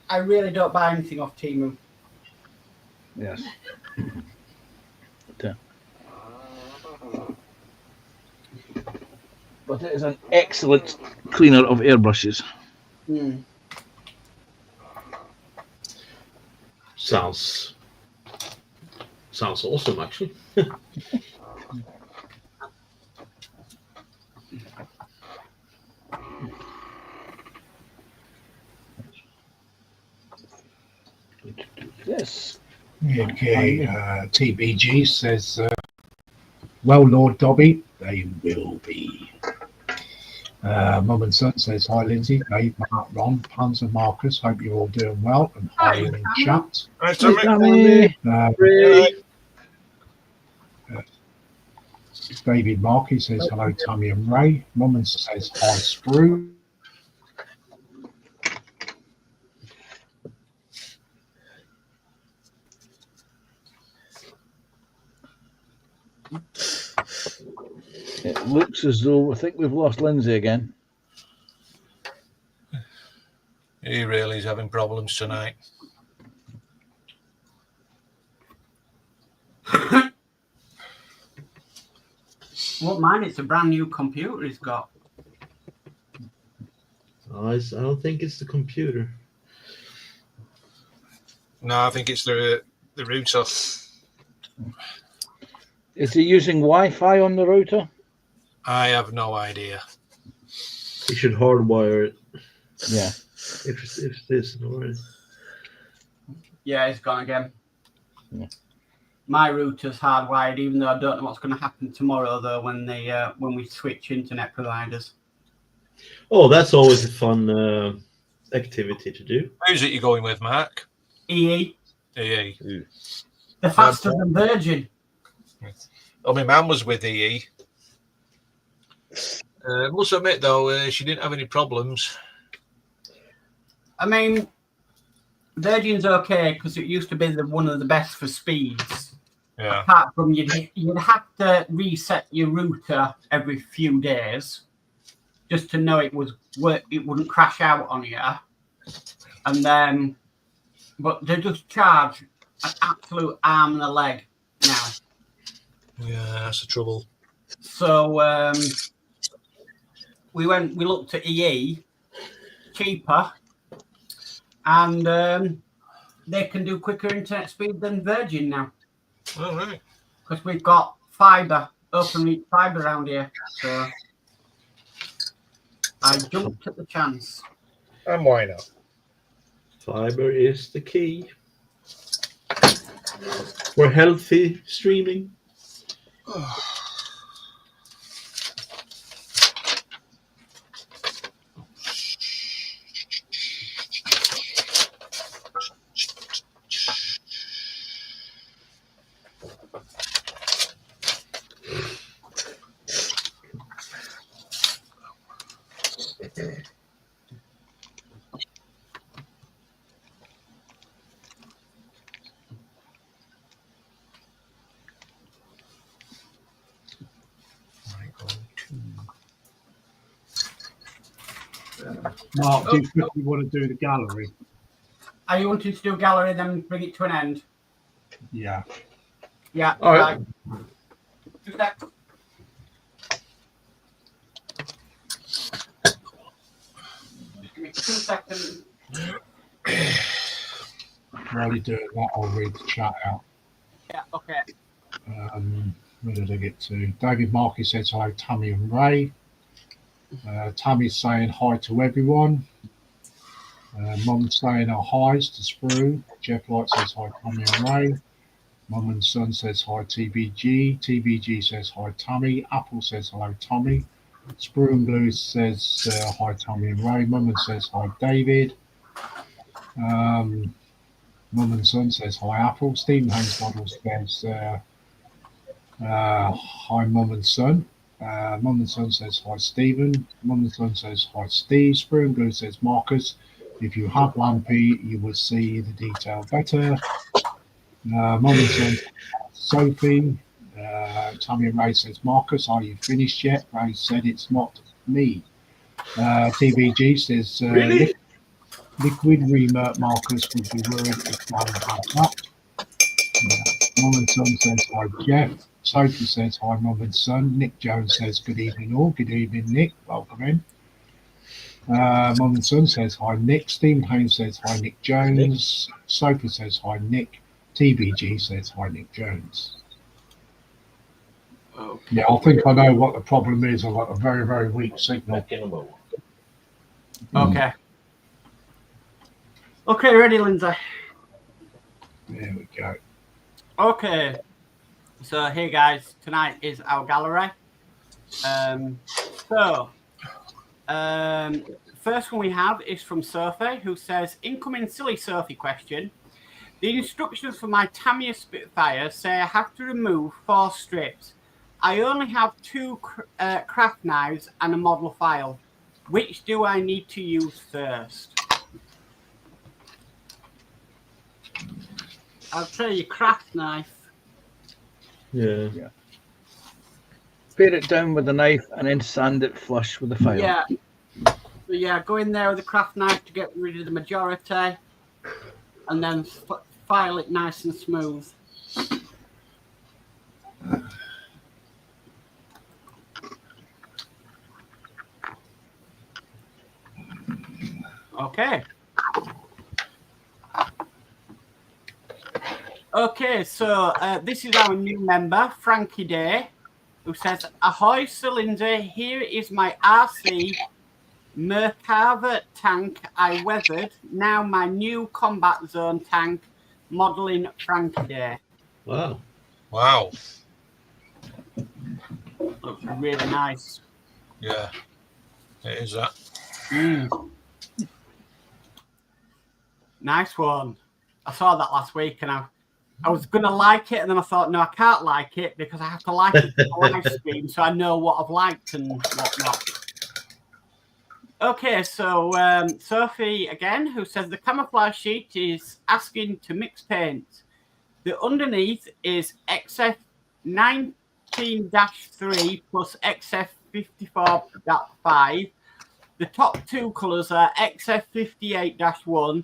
I really don't buy anything off Temu. Yes. But it is an excellent cleaner of airbrushes. Sounds awesome, actually. Yes. Okay, TBG says, well, Lord Dobby, they will be. Mum and Son says, hi, Lindsay, Dave, Mark, Ron, Panzer, Marcus, hope you're all doing well, and hi in chat. Hi, Tommy. David Markey says, hello, Tommy and Ray. Mum and Son says, hi, Sprue. It looks as though I think we've lost Lindsay again. He really is having problems tonight. Well, mine, it's a brand new computer he's got. I don't think it's the computer. No, I think it's the router. Is he using Wi-Fi on the router? I have no idea. You should hardwire it Yeah. if it's this already. Yeah, it's gone again. Yeah. My router's hardwired, even though I don't know what's going to happen tomorrow, though, when we switch internet providers. Oh, that's always a fun activity to do. Who's it you're going with, Mark? EE, EE. they're faster than Virgin. Oh, my mum was with EE. Must admit, though, she didn't have any problems. I mean, Virgin's okay because it used to be one of the best for speeds. Yeah. Apart from you'd have to reset your router every few days just to know it wouldn't crash out on you. And then, but they just charge an absolute arm and a leg now. Yeah, that's the trouble. So we looked at EE, cheaper, and they can do quicker internet speed than Virgin now. All right. Because we've got fibre, open reach fibre around here. So I jumped at the chance. And why not? Fiber is the key for healthy streaming. Mark, do you quickly want to do the gallery? Are you wanting to do gallery then bring it to an end? Yeah. Yeah. All right. Do that. Just give me 2 seconds. While you're doing that, I'll read the chat out. Yeah, okay. Where did I get to? David Markey says hello, Tammy and Ray. Tammy's saying hi to everyone. Mum's saying her highs to Sprue. Jeff Light says hi, Tammy and Ray. Mum and son says hi, TBG. TBG says hi, Tammy. Apple says hello, Tommy. Sprue and Blue says hi, Tommy and Ray. Mum and says hi, David. Mum and son says hi, Apple. Stephen Haynes Model says hi, Mum and son. Mum and son says hi, Stephen. Mum and son says hi, Steve. Sprue and Blue says Marcus. If you have Lampy, you will see the detail better. Mum and son, Sophie. Tammy and Ray says, Marcus, are you finished yet? Ray said it's not me. TBG says, Really? Liquid remote Marcus would be worried if I had that. Mum and son says, hi, Jeff. Sophie says, hi, Mum and son. Nick Jones says, good evening all. Good evening, Nick. Welcome in. Mum and son says, hi, Nick. Stephen Haynes says, hi, Nick Jones. Sophie says, hi, Nick. TBG says, hi, Nick Jones. Okay. Yeah, I think I know what the problem is. I've got a very, very weak signal. Back in a moment. Okay. Okay, ready, Lindsay? There we go. Okay. So, hey guys, tonight is our gallery. First one we have is from Sophie, who says, incoming silly Sophie question. The instructions for my Tamiya Spitfire say I have to remove 4 strips. I only have 2 craft knives and a model file. Which do I need to use first? I'll try your craft knife. Yeah. Pare it down with a knife and then sand it flush with a file. Yeah. So yeah, go in there with a craft knife to get rid of the majority, and then file it nice and smooth. Okay. Okay, so this is our new member, Frankie Day, who says, "Ahoy, Sir Lindsay, here is my RC Merkava tank I weathered, now my new combat zone tank, modelling Frankie Day." Wow. Wow. Looks really nice. Yeah. It is that. Nice one. I saw that last week and I was going to like it, and then I thought, no, I can't like it because I have to like it for the live stream so I know what I've liked and whatnot. Okay, so Sophie again, who says the camouflage sheet is asking to mix paint. The underneath is XF 19-3 plus XF 54.5. The top two colours are XF 58-1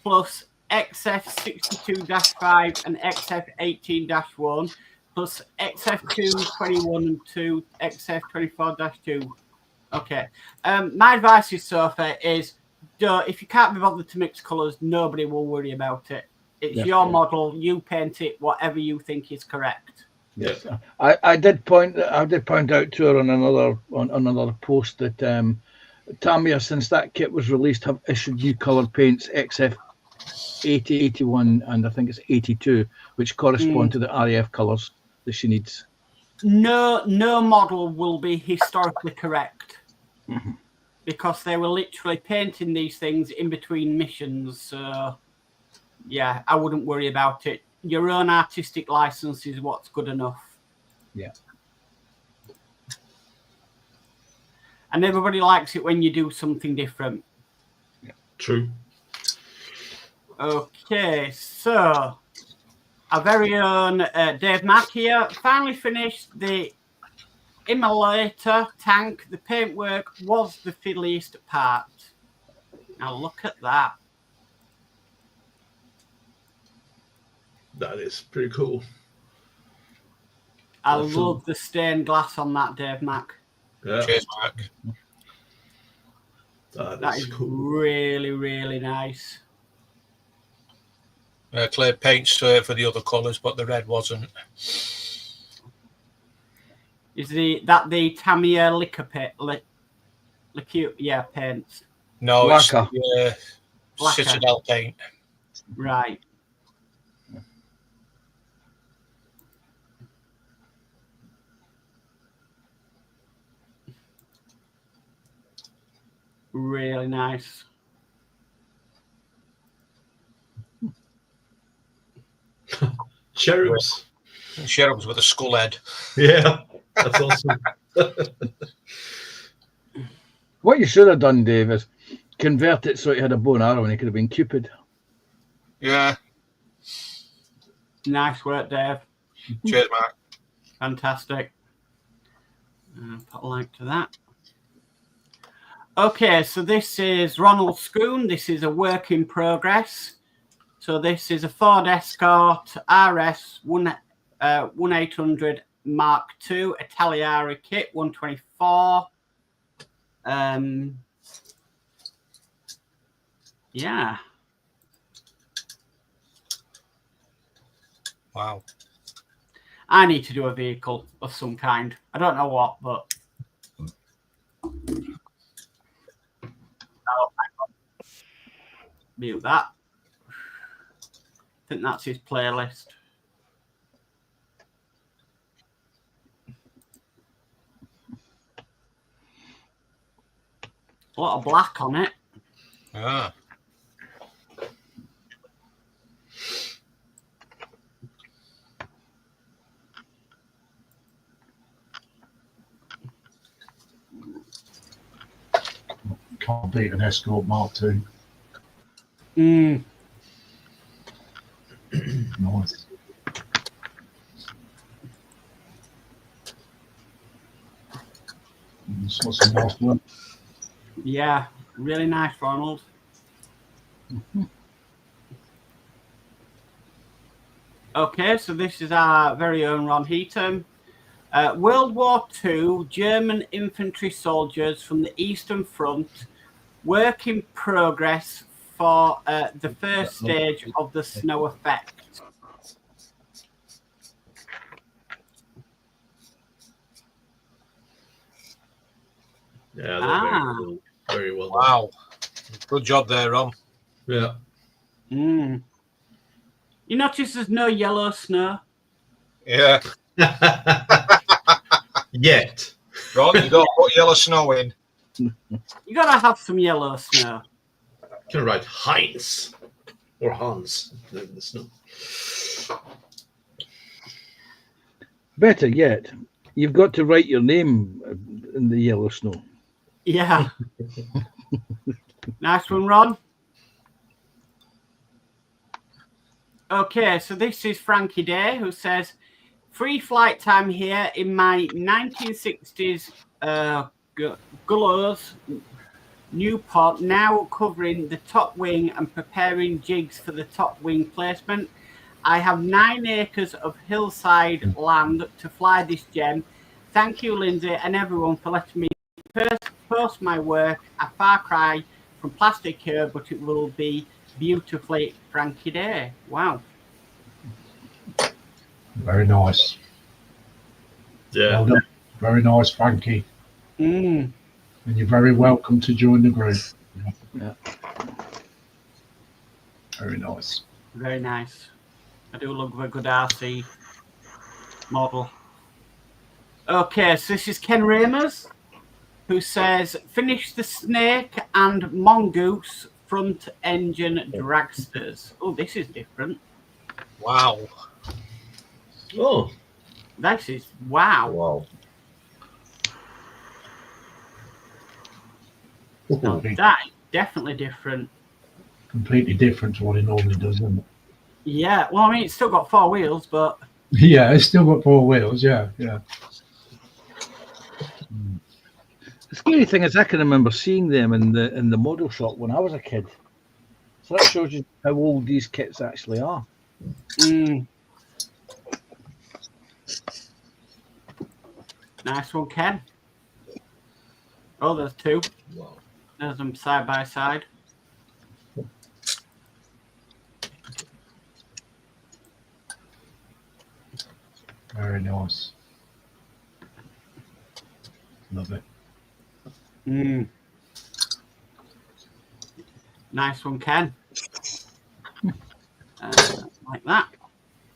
plus XF 62-5 and XF 18-1 plus XF 221 and 2 XF 24-2. Okay. My advice is, Sophie, is if you can't be bothered to mix colours, nobody will worry about it. It's your model. You paint it whatever you think is correct. Yes. I did point out to her on another post that Tamiya, since that kit was released, have issued new coloured paints, XF 80, 81, and I think it's 82, which correspond to the RAF colours that she needs. No model will be historically correct because they were literally painting these things in between missions. So, yeah, I wouldn't worry about it. Your own artistic license is what's good enough. Yeah. And everybody likes it when you do something different. Yeah. True. Okay, so our very own Dave Mack here finally finished the Immolator tank. The paintwork was the fiddliest part. Now look at that. That is pretty cool. I love the stained glass on that, Dave Mack. Yeah. Cheers, Mark. That is cool. really, really nice. Clear paints for the other colours, but the red wasn't. Is the Tamiya paints? No, Lacquer. it's Lacquer. Citadel paint. Right. Really nice. Cherubs. Cherubs with a skull head. Yeah, that's awesome. What you should have done, Dave, is convert it so it had a bow and arrow and it could have been Cupid. Yeah. Nice work, Dave. Cheers, Mark. Fantastic. Put a like to that. Okay, so this is Ronald Schoon. This is a work in progress. So this is a Ford Escort RS 1800 Mark II Italiari kit, 124. Yeah. Wow. I need to do a vehicle of some kind. I don't know what, but... Mute that. I think that's his playlist. A lot of black on it. Ah. Can't beat an Escort Mark II. Nice. This was some nice work. Yeah, really nice, Ronald. Okay, so this is our very own Ron Heaton. World War II, German infantry soldiers from the Eastern Front, work in progress for the first stage of the snow effect. Yeah, they're very cool. Very well done. Wow. Good job there, Ron. Yeah. Mm. You notice there's no yellow snow? Yeah. Yet. Ron, you got to put yellow snow in. You gotta have some yellow snow. Can write Heinz or Hans in the snow. Better yet, you've got to write your name in the yellow snow. Yeah. Nice one, Ron. Okay, so this is Frankie Day, who says, free flight time here in my 1960s Gullows Newport, now covering the top wing and preparing jigs for the top wing placement. I have 9 acres of hillside land to fly this gem. Thank you, Lindsay, and everyone for letting me post my work. A far cry from plastic here, but it will be beautifully Frankie Day. Wow. Very nice. Yeah. Well done. Very nice, Frankie. Mm. And you're very welcome to join the group. Yeah. Very nice. Very nice. I do love a good RC model. Okay, so this is Ken Ramers, who says, finish the Snake and Mongoose front engine dragsters. Oh, this is different. Wow. Oh. This is, wow. Wow. No, that is definitely different. Completely different to what he normally does, isn't it? Yeah, well, I mean, it's still got 4 wheels, but Yeah, it's still got 4 wheels. Yeah, yeah. The scary thing is, I can remember seeing them in the model shop when I was a kid. So that shows you how old these kits actually are. Nice one, Ken. Oh, there's 2. Wow. There's them side by side. Very nice. Love it. Nice one, Ken. Like that.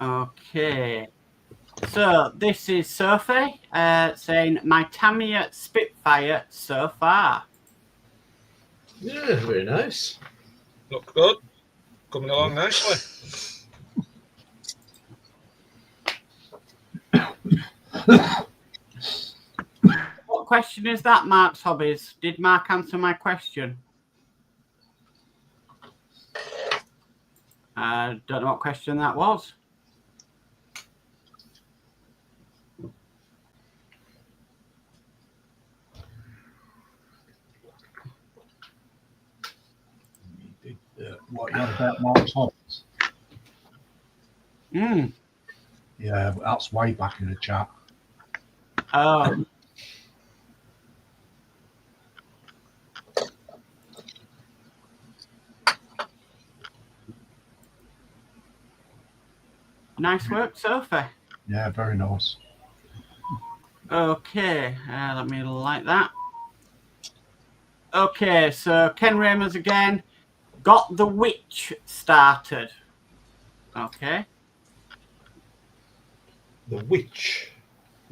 Okay. So this is Sophie saying, my Tamiya Spitfire so far. Yeah, very nice. Look good. Coming along nicely. What question is that, Mark's Hobbies? Did Mark answer my question? I don't know what question that was. What you had about Mark's Hobbies? Yeah, but that's way back in the chat. Oh. Nice work, Sophie. Yeah, very nice. Okay, let me like that. Okay, so Ken Ramers again. Got the witch started. Okay. The witch.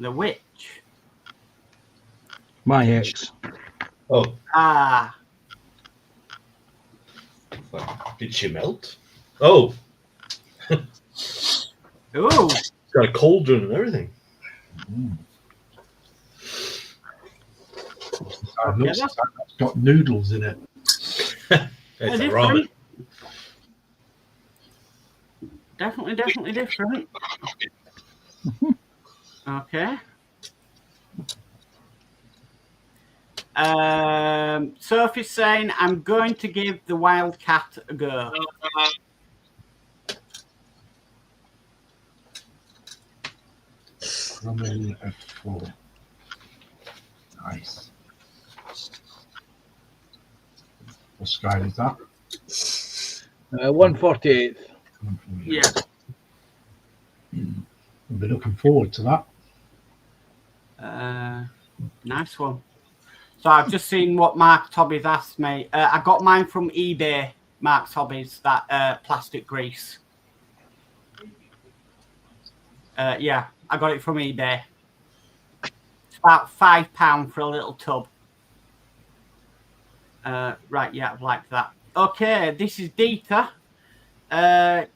The witch. My ex. Oh, Ah. did she melt? Oh, Ooh. it's got a cauldron and everything. It looks like it's got noodles in it. It's a Different. ramen. Definitely different. Okay. Sophie's saying, I'm going to give the Wildcat a go. Roman F4. Nice. What sky is that? 148th. Yeah. We'll be looking forward to that. Nice one. So I've just seen what Mark Tobby's asked me. I got mine from eBay, Mark Tobby's, that plastic grease. Yeah, I got it from eBay. It's about £5 for a little tub. Right, yeah, I've liked that. Okay, this is Dieter.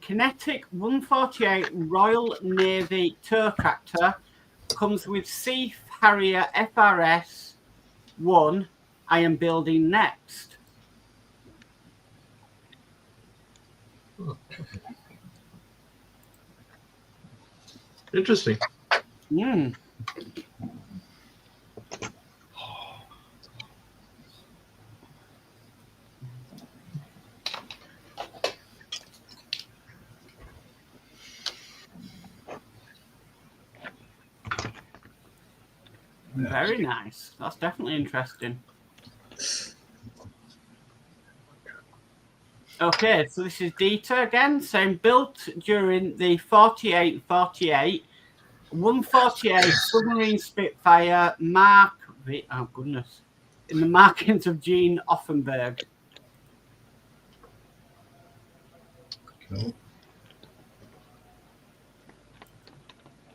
Kinetic 148 Royal Navy tow tractor comes with Sea Harrier FRS 1. I am building next. Interesting. Mm. Very nice. That's definitely interesting. Okay, so this is Dieter again, saying built during the 48-48, 148 submarine Spitfire Mark V. Oh, goodness. In the markings of Gene Offenberg. Cool.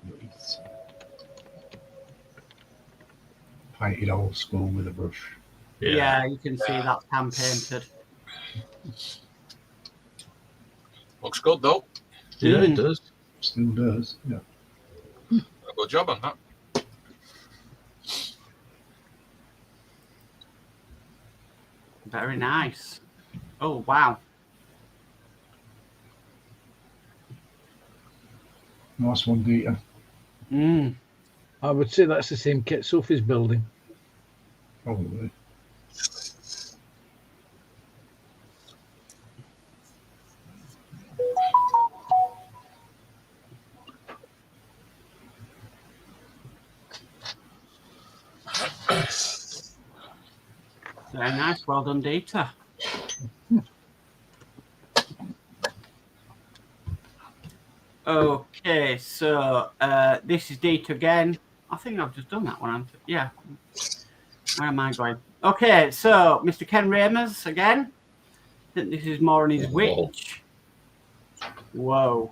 Nice. Painted old school with a brush. Yeah, you can see that's hand painted. Looks good though. Yeah, it does. Still does. Yeah. Good job on that. Very nice. Oh, wow. Nice one, Dieter. Mm. I would say that's the same kit Sophie's building. Probably. Very nice. Well done, Dieter. Okay, so this is Dieter again. I think I've just done that one. Yeah. Where am I going? Okay, so Mr. Ken Ramers again. I think this is more on his witch. Whoa.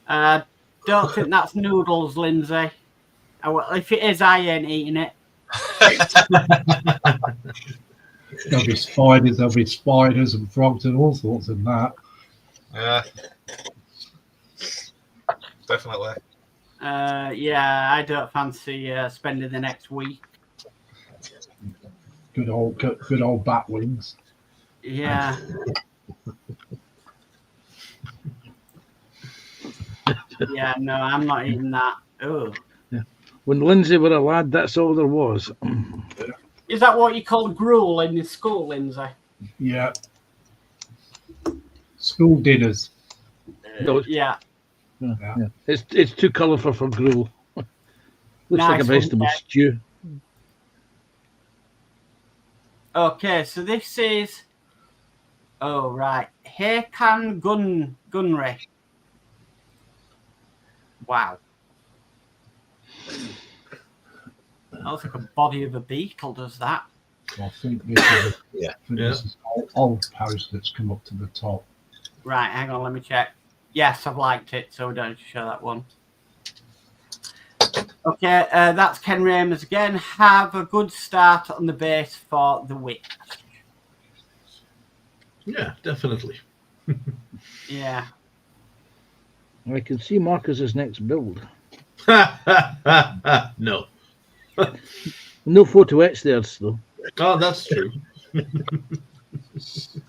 Don't think that's noodles, Lindsay. Well, if it is, I ain't eating it. There'll be spiders and frogs and all sorts in that. Yeah. Definitely. Yeah, I don't fancy spending the next week. Good old bat wings. Yeah. Yeah, no, I'm not eating that. Oh. When Lindsay were a lad, that's all there was. Is that what you call gruel in the school, Lindsay? Yeah. School dinners. No, Yeah. yeah. It's too colourful for gruel. Looks like a Nice one, vegetable Ken. stew. Okay, so this is. Oh right, Hakan Gunray. Wow. That looks like a body of a beetle. Does that? I think this is, Yeah. this is old post that's come up to the top. Right, hang on, let me check. Yes, I've liked it, so we don't have to show that one. Okay, that's Ken Ramers again. Have a good start on the base for the witch. Yeah, definitely. Yeah. I can see Marcus's next build. No. No photo etch there, though. Oh, that's true.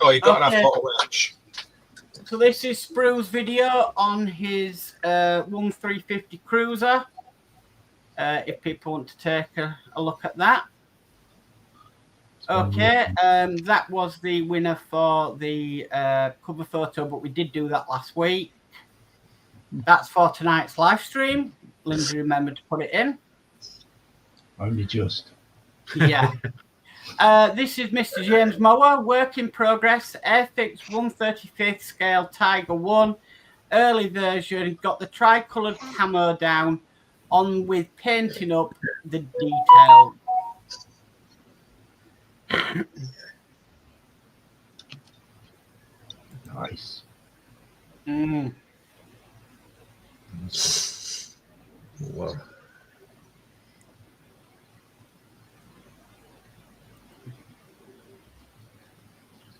Oh, you got Okay. enough photo etch. So this is Sprue's video on his 1350 Cruiser. If people want to take a look at that. Okay, that was the winner for the cover photo, but we did do that last week. That's for tonight's live stream. Lindsay remembered to put it in. Only just. Yeah. This is Mr. James Mower, work in progress, Airfix 135th scale Tiger 1, early version, got the tricoloured camo down, on with painting up the detail. Nice. Mm. Wow.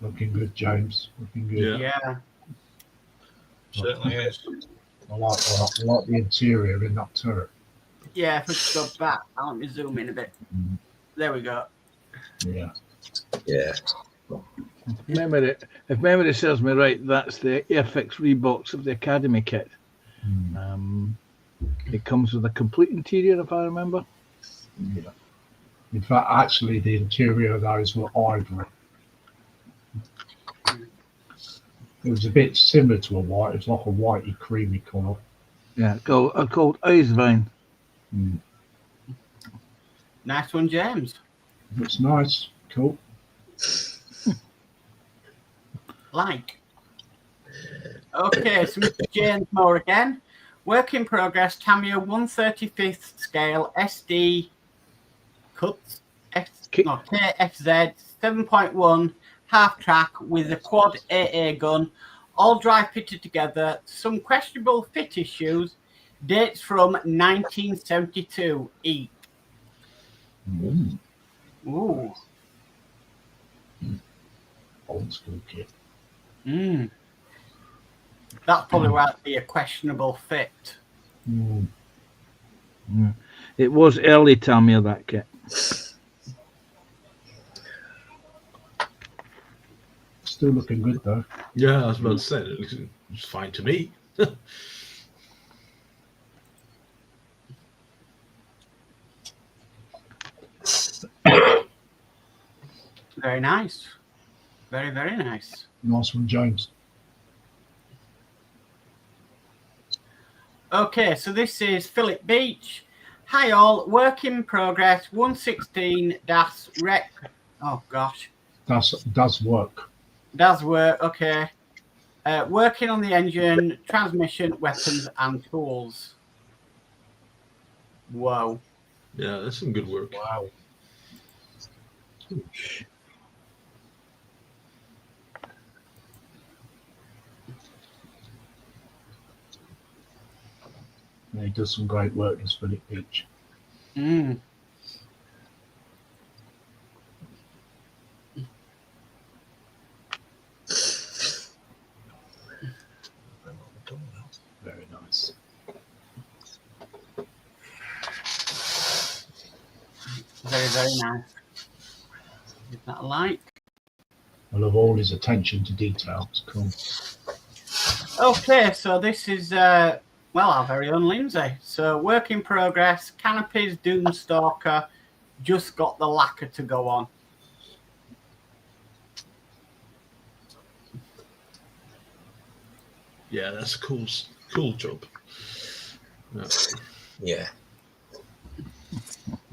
Looking good, James. Looking good. Yeah. Certainly is. I like the interior in that turret. Yeah, if we just go back, I'll let me zoom in a bit. Mm. There we go. Yeah. Yeah. If memory serves me right, that's the Airfix rebox of the Academy kit. Mm. It comes with a complete interior, if I remember. Yeah. In fact, actually, the interior of those were ivory. It was a bit similar to a white. It was like a whitey, creamy colour. Yeah, called Eiswein. Mm. Nice one, James. Looks nice. Cool. Like. Okay, so Mr. James Moore again. Work in progress, Tamiya 135th scale SD cuts KFZ 7.1 half track with a quad AA gun, all dry fitted together, some questionable fit issues, dates from 1972 each. Mm. Ooh. Old school kit. Mm. That's probably why it'd be a questionable fit. Mm. Yeah. It was early Tamiya, that kit. Still looking good though. Yeah, I was about to say, it looks fine to me. Very nice. Very, very nice. Nice one, James. Okay, so this is Philip Beach. Hi all, work in progress 116-rec. Oh gosh. Does work. Does work, okay. Working on the engine, transmission, weapons, and tools. Whoa. Yeah, that's some good work. Wow. Yeah, he does some great work, this Philip Beach. Mm. Very nice. Very, very nice. Give that a like. I love all his attention to detail. It's cool. Okay, so this is, well, our very own Lindsay. So work in progress, canopies, Doomstalker, just got the lacquer to go on. Yeah, that's a cool job. Yeah. Yeah.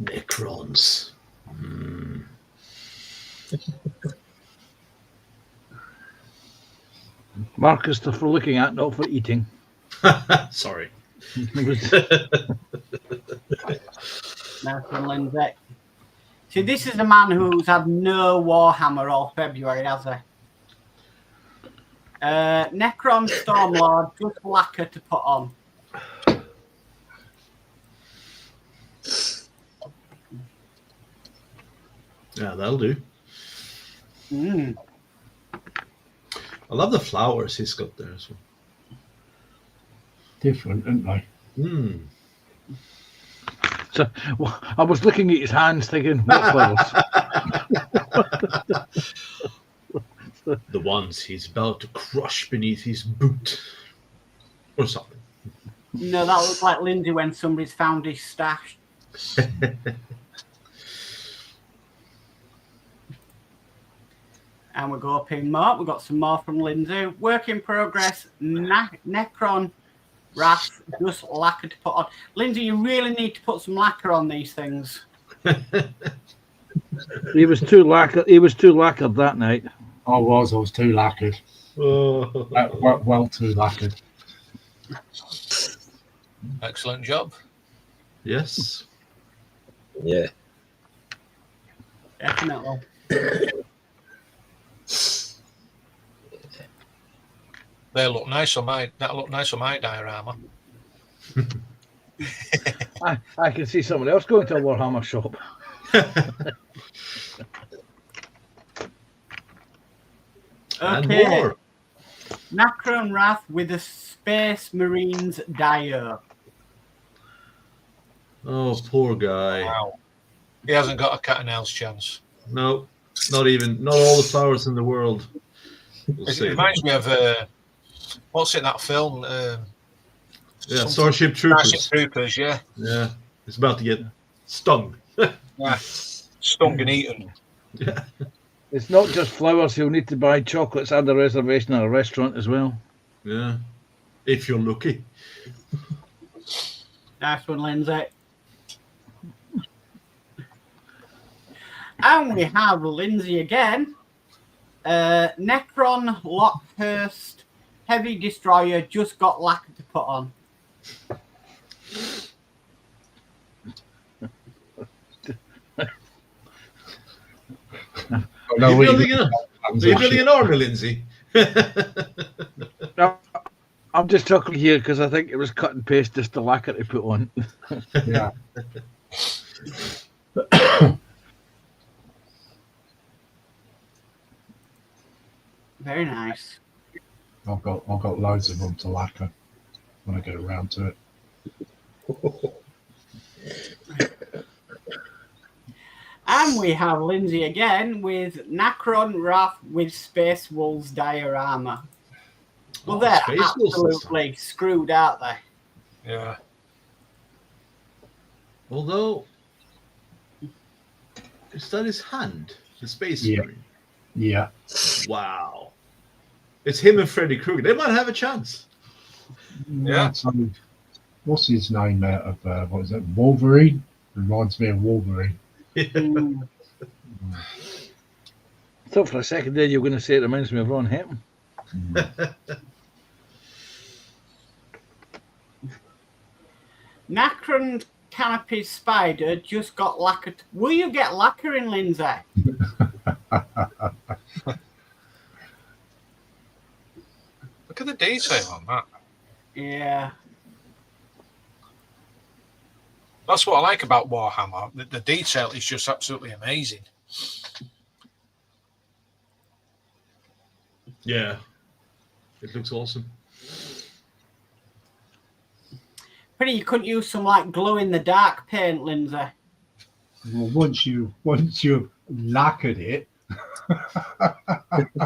Necrons. Marcus, they're for looking at, not for eating. Sorry. Nice one, Lindsay. See, this is a man who's had no Warhammer all February, has he? Necron Stormlord, just lacquer to put on. Yeah, that'll do. Mm. I love the flowers he's got there as well. Different, aren't they? So well, I was looking at his hands thinking, what flowers? The ones he's about to crush beneath his boot. Or something. No, that looks like Lindsay when somebody's found his stash. And we'll go up in more. We've got some more from Lindsay. Work in progress. Necron Wrath, just lacquer to put on. Lindsay, you really need to put some lacquer on these things. He was too lacquered. He was too lacquered that night. I was too lacquered. Oh. Well, too lacquered. Excellent job. Yes. Yeah. Definitely. They look nice on my. That look nice on my diorama. I can see someone else going to a Warhammer shop. And Okay. more. Necron Wrath with a Space Marines Dio. Oh, poor guy. Wow. He hasn't got a cat and owl's chance. No, not all the flowers in the world. We'll It see. reminds me of what's in that film? Yeah, Starship Troopers. Starship Troopers, yeah. Yeah, it's about to get stung. Yeah. Stung and eaten. Yeah. It's not just flowers. You'll need to buy chocolates and a reservation at a restaurant as well. Yeah, if you're lucky. Nice one, Lindsay. And we have Lindsay again. Necron Lockhurst Heavy Destroyer just got lacquer to put on. Are you building an army, Lindsay? I'm just talking here because I think it was cut and paste just the lacquer to put on. Yeah. Very nice. I've got loads of them to lacquer when I get around to it. And we have Lindsay again with Necron Wrath with Space Wolves diorama. Well, Oh, they're Space Wolves. absolutely screwed, aren't they? Yeah. Although, is that his hand? The Space Yeah. Marine? Yeah. Wow. It's him and Freddy Krueger. They might have a chance. Yeah. So, what's his name out of what is it? Wolverine? Reminds me of Wolverine. Mm. Thought for a second there you were going to say it reminds me of Ron Hemp. Necron Canopy Spider just got lacquer. Will you get lacquer in, Lindsay? Look at the detail on that. Yeah. That's what I like about Warhammer. The detail is just absolutely amazing. Yeah. It looks awesome. Pretty, you couldn't use some like glow in the dark paint, Lindsay. Well, once you've lacquered it,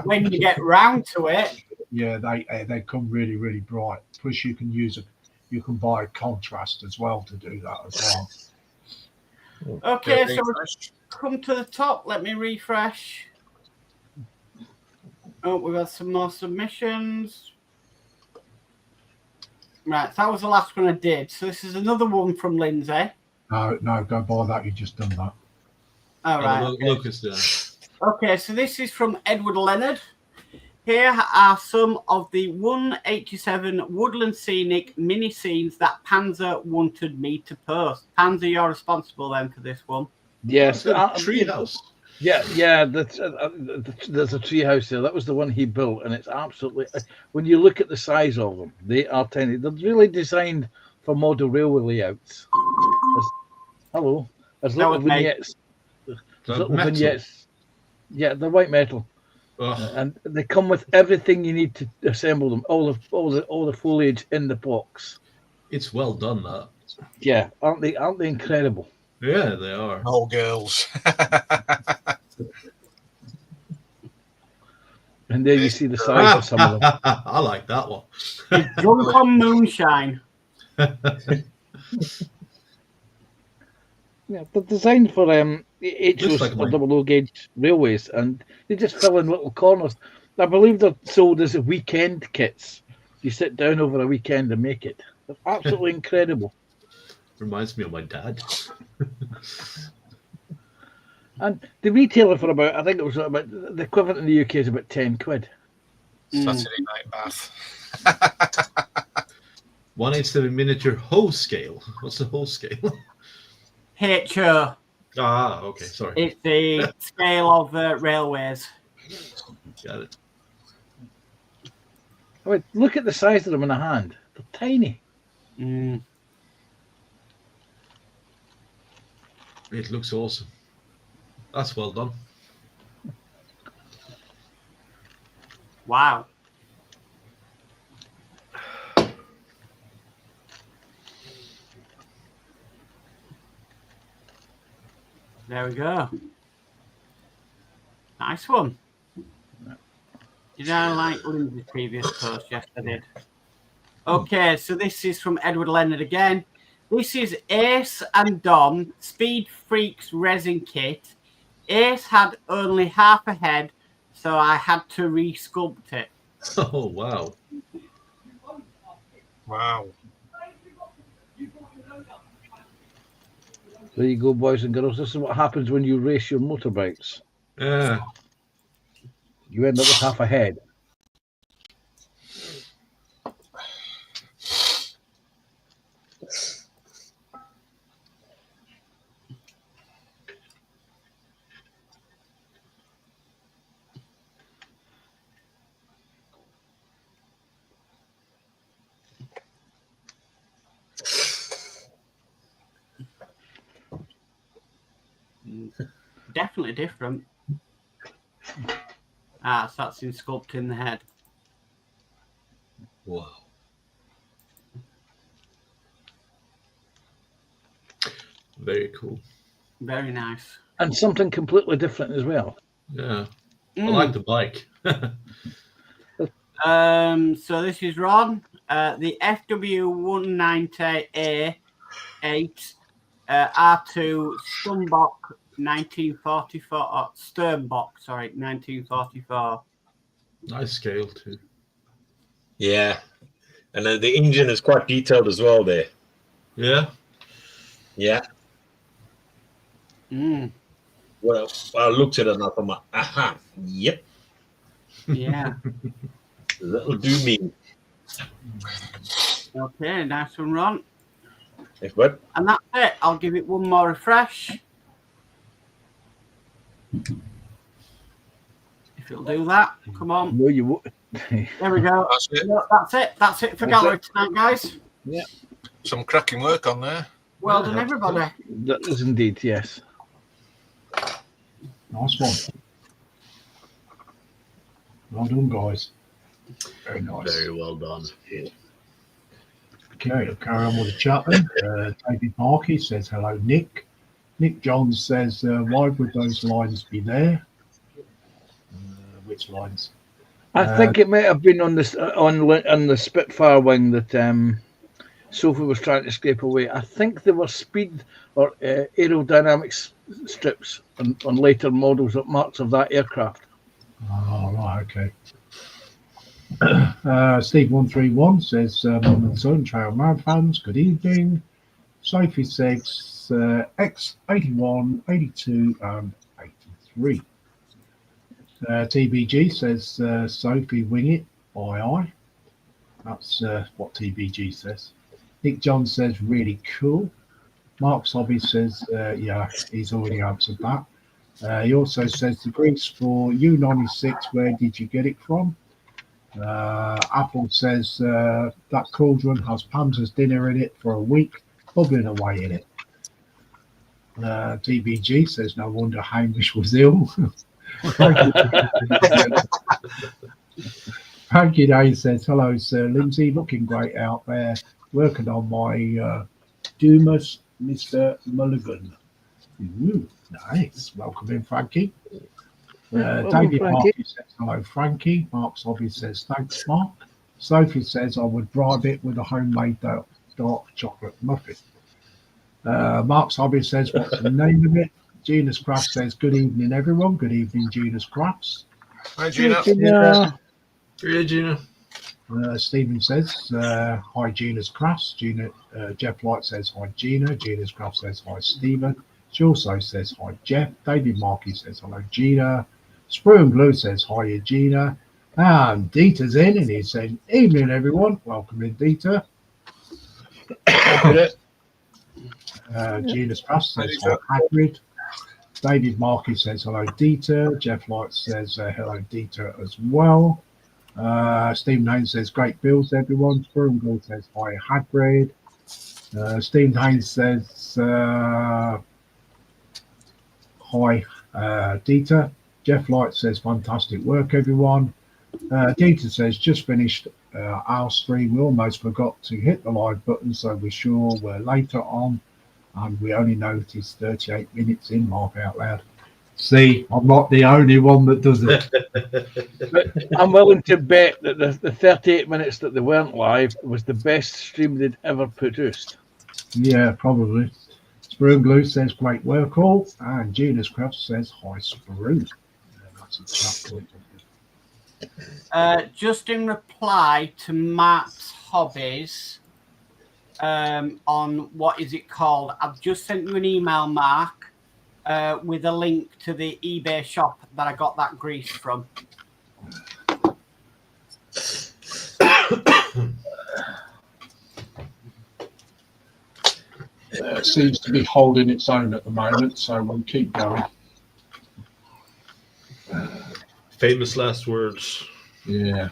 When you get round to it, yeah, they come really, really bright. Plus, you can buy contrast as well to do that as well. okay, Very so we've fresh. come to the top. Let me refresh. Oh, we've got some more submissions. Right, so that was the last one I did. So this is another one from Lindsay. No, go buy that. You just done that. All right. Oh, Lucas there. Okay, so this is from Edward Leonard. Here are some of the 187 Woodland Scenic mini scenes that Panzer wanted me to post. Panzer, you're responsible then for this one. Yes. Treehouse. Yeah. There's a treehouse there. That was the one he built, and it's absolutely. When you look at the size of them, they are tiny. They're really designed for model railway layouts. Hello, there's That little was me. vignettes. That Little metal. vignettes. Yeah, they're white metal, Ugh. and they come with everything you need to assemble them. All the foliage in the box. It's well done, that. Yeah, aren't they incredible? Yeah, they are. Oh, girls. And there you see the size of some of them. I like that one. Drunk on moonshine. Yeah, they're designed for HOs Looks like or mine. double O gauge railways, and they just fill in little corners. I believe they're sold as weekend kits. You sit down over a weekend and make it. They're absolutely incredible. Reminds me of my dad. And the retailer for about, I think it was about, the equivalent in the UK is about 10 quid. Saturday night bath. 187 miniature hoe scale. What's the hoe scale? HO. Ah, okay, sorry. It's the scale of railways. Got it. I mean, look at the size of them in a hand. They're tiny. Mm. It looks awesome. That's well done. Wow. There we go. Nice one. Did I like Lindsay's previous post? Yes, I did. Okay, so this is from Edward Leonard again. This is Ace and Dom Speed Freaks resin kit. Ace had only half a head, so I had to re-sculpt it. Oh, wow. Wow. There you go, boys and girls. This is what happens when you race your motorbikes. Yeah. You end up with half a head. Definitely different. Ah, so that's in sculpting the head. Wow. Very cool. Very nice. And something completely different as well. Yeah. I like the bike. So this is Ron. The FW190A8 R2 Stunbock 1944. Sternbock, sorry, 1944. Nice scale too. Yeah. And then the engine is quite detailed as well there. Yeah. Yeah. Mm, Well, I looked at it and I thought, aha, yep, yeah. that'll do me. Okay, nice one, Ron. If what? And that's it. I'll give it one more refresh. If it'll do that, come on. No, you won't. There we go. That's it. Yeah, that's it. That's it for That's gallery tonight, guys. Some cracking work on there. Well done, everybody. That is indeed, yes. Nice one. Well done, guys. Very nice. Very well done. Okay, I'll carry on with the chat then. David Markey says, hello, Nick. Nick Johns says, why would those lines be there? Which lines? I think it might have been on this on the Spitfire wing that Sophie was trying to scrape away. I think there were speed or aerodynamics strips on later models of marks of that aircraft. Oh, right, okay. Steve131 says, Sun Trail Mad fans, good evening. Sophie says, X81, 82, and 83. TBG says, Sophie wing it, aye. That's what TBG says. Nick John says, really cool. Mark's Hobby says, yeah, he's already answered that. He also says, the grease for U96, where did you get it from? Apple says, that cauldron has Panzer's dinner in it for a week, bubbling away in it. TBG says, no wonder Hamish was ill. Frankie Day says, hello, Sir Lindsay, looking great out there, working on my Dumas Mr. Mulligan. Ooh, nice. Welcome in, Frankie. David Markey says, hello, Frankie. Mark's Hobby says, thanks, Mark. Sophie says, I would bribe it with a homemade dark chocolate muffin. Mark's Hobby says, what's the name of it? Genus Crafts says, good evening, everyone. Good evening, Genus Crafts. Hi, Gina. Yeah, Gina. Stephen says, hi, Genus Crafts. Jeff Light says, hi, Gina. Genus Crafts says, hi, Stephen. She also says, hi, Jeff. David Markey says, hello, Gina. Sprue and Glue says, hi, Gina. And Dieter's in, and he's saying, evening, everyone. Welcome in, Dieter. Genus Crafts says, hi, Hagrid. David Markey says, hello, Dieter. Jeff Light says, hello, Dieter as well. Stephen Haynes says, great builds, everyone. Sprue and Glue says, hi, Hagrid. Stephen Haynes says, hi, Dieter. Jeff Light says, fantastic work, everyone. Dieter says, just finished our stream. We almost forgot to hit the live button, so we're sure we're later on. And we only noticed 38 minutes in, laugh out loud. See, I'm not the only one that does it. But I'm willing to bet that the 38 minutes that they weren't live was the best stream they'd ever produced. Yeah, probably. Sprue and Glue says, great work all. And Genus Crafts says, hi, Sprue. That's a chat point. Just in reply to Matt's hobbies on what is it called, I've just sent you an email, Mark, with a link to the eBay shop that I got that grease from. It seems to be holding its own at the moment, so we'll keep going. Famous last words. Yeah.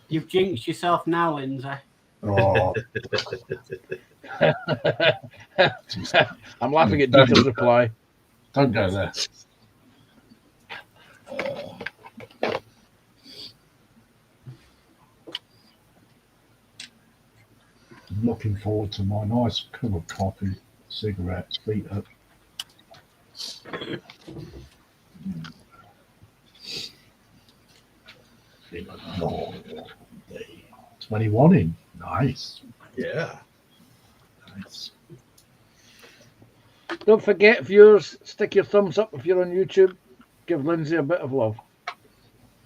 You've jinxed yourself now, Lindsay. Oh, I'm laughing at Dieter's reply. don't go there. I'm looking forward to my nice cup of coffee, cigarettes, feet up. Been a long day. 21 in. Nice. Yeah. Nice. Don't forget, viewers, stick your thumbs up if you're on YouTube. Give Lindsay a bit of love.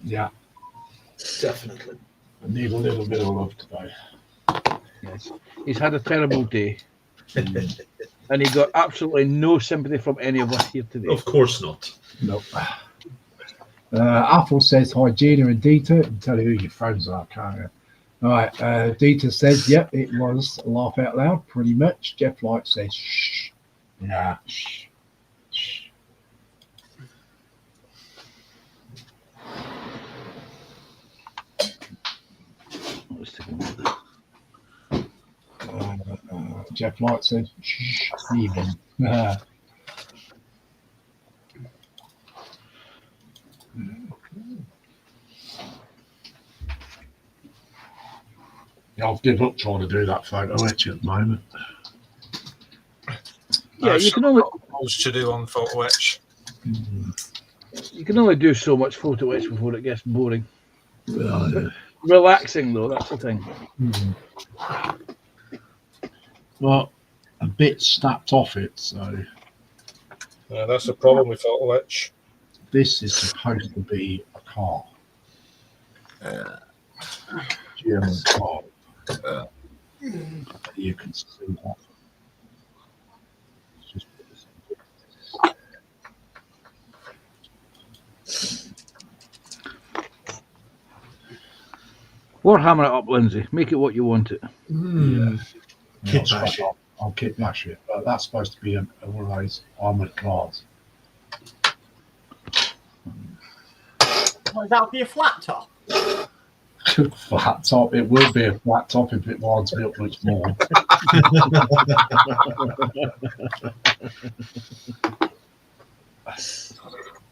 Yeah, Definitely. I need a little bit of love today. Yes. He's had a terrible day. And he got absolutely no sympathy from any of us here today. Of course not. Nope. Apple says, hi, Gina and Dieter. And tell you who your friends are, can't you? All right. Dieter says, yep, it was a laugh out loud, pretty much. Jeff Light says, shh. Yeah, shh. Shh. Let's take a minute. Jeff Light says, shh, Stephen. I've given up trying to do that photo etch at the moment. Yeah, I've you can still only got loads to do on photo etch. do so much photo etch before it gets boring. Well, Relaxing though, that's the thing. well, a bit snapped off it, so Yeah, that's the problem with photo etch. this is supposed to be a car. German car. You can see that. It's just Warhammer it up, Lindsay. Make it what you want it. Yeah. Kit bash it. I'll kit bash it, but that's supposed to be one of those armoured cars. What is that for your flat top? Flat top. It will be a flat top if it winds me up much more.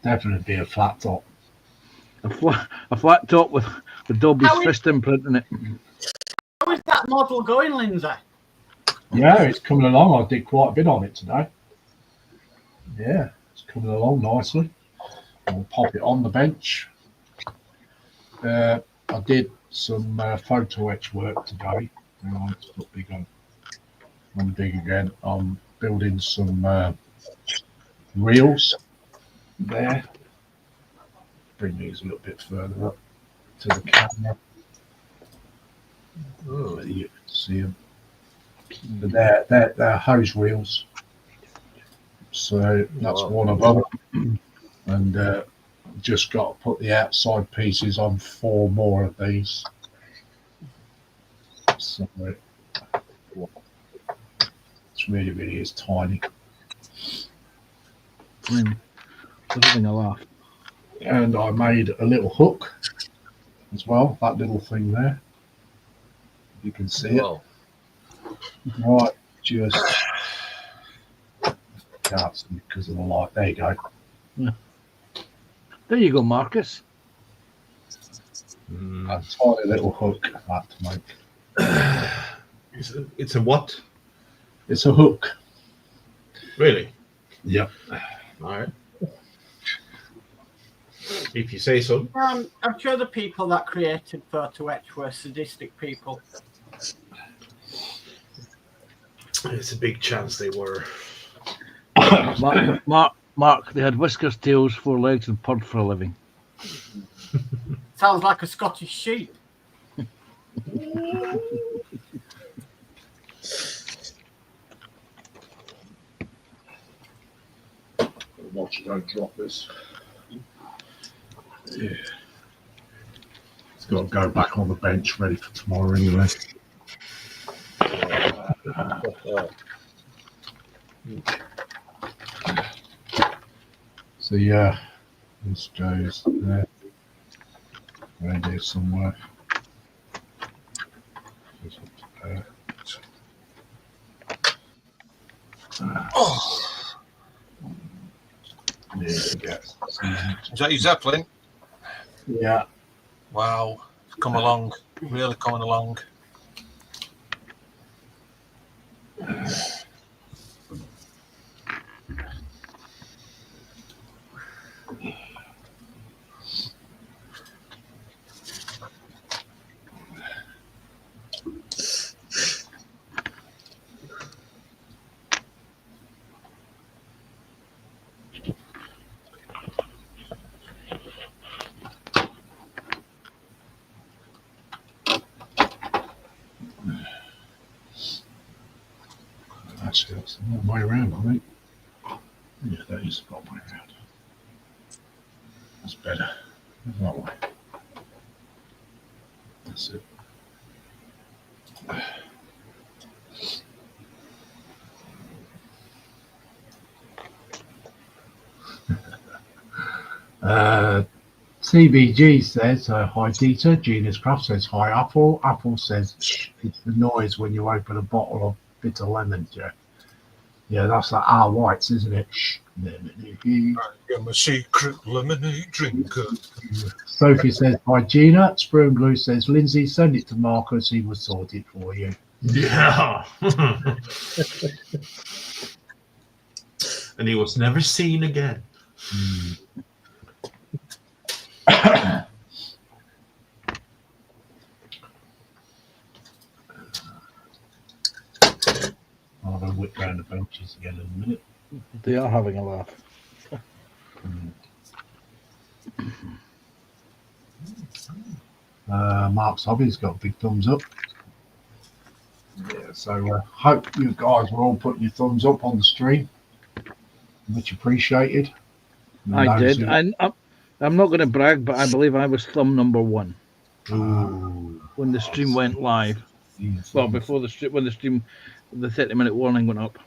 Definitely be a flat top. A flat top with Dolby's How is- fist imprint in it. How is that model going, Lindsay? Yeah, it's coming along. I did quite a bit on it today. Yeah, it's coming along nicely. I'll pop it on the bench. I did some photo etch work today. Let's put big on. I'm big again. I'm building some reels there. Bring these a little bit further up to the camera. Oh, Whether you can see them. But they're hose reels. So that's wow. one of them. And just got to put the outside pieces on 4 more of these. So it really is tiny. I'm having a laugh. And I made a little hook as well, that little thing there. You can see it. Wow. Right, just can't see because of the light. There you go. There you go, Marcus. A tiny little hook that to make. It's a what? It's a hook. Really? Yep. All right. If you say so. I'm sure the people that created Photo Etch were sadistic people. It's a big chance they were. Mark, they had whiskers, tails, 4 legs, and purred for a living. Sounds like a Scottish sheep. Watch it, don't drop this. Yeah. It's got to go back on the bench ready for tomorrow anyway. So yeah, this goes there. Right there somewhere. Goes up to there. There you go. Is that your Zeppelin? Yeah. Wow, it's come along, really coming along. Actually, that's the wrong way around, I think. Yeah, that is the wrong way around. That's better. That way. That's it. CBG says, hi Dieter. Genius Craft says, hi Apple. Apple says, shh, it's the noise when you open a bottle of bitter lemon, Jeff. Yeah, that's like our whites, isn't it? Shh. I'm a secret lemonade drinker. Sophie says, hi Gina. Sprue and Glue says, Lindsay, send it to Marcus. He will sort it for you. Yeah. And he was never seen again. I'll go whip round the benches again in a minute. They are having a laugh. Mark's Hobby's got a big thumbs up. Yeah, so hope you guys were all putting your thumbs up on the stream. Much appreciated. I did. I'm not going to brag, but I believe I was thumb number 1 when the stream went live. Well, before the stream, when the 30-minute warning went up.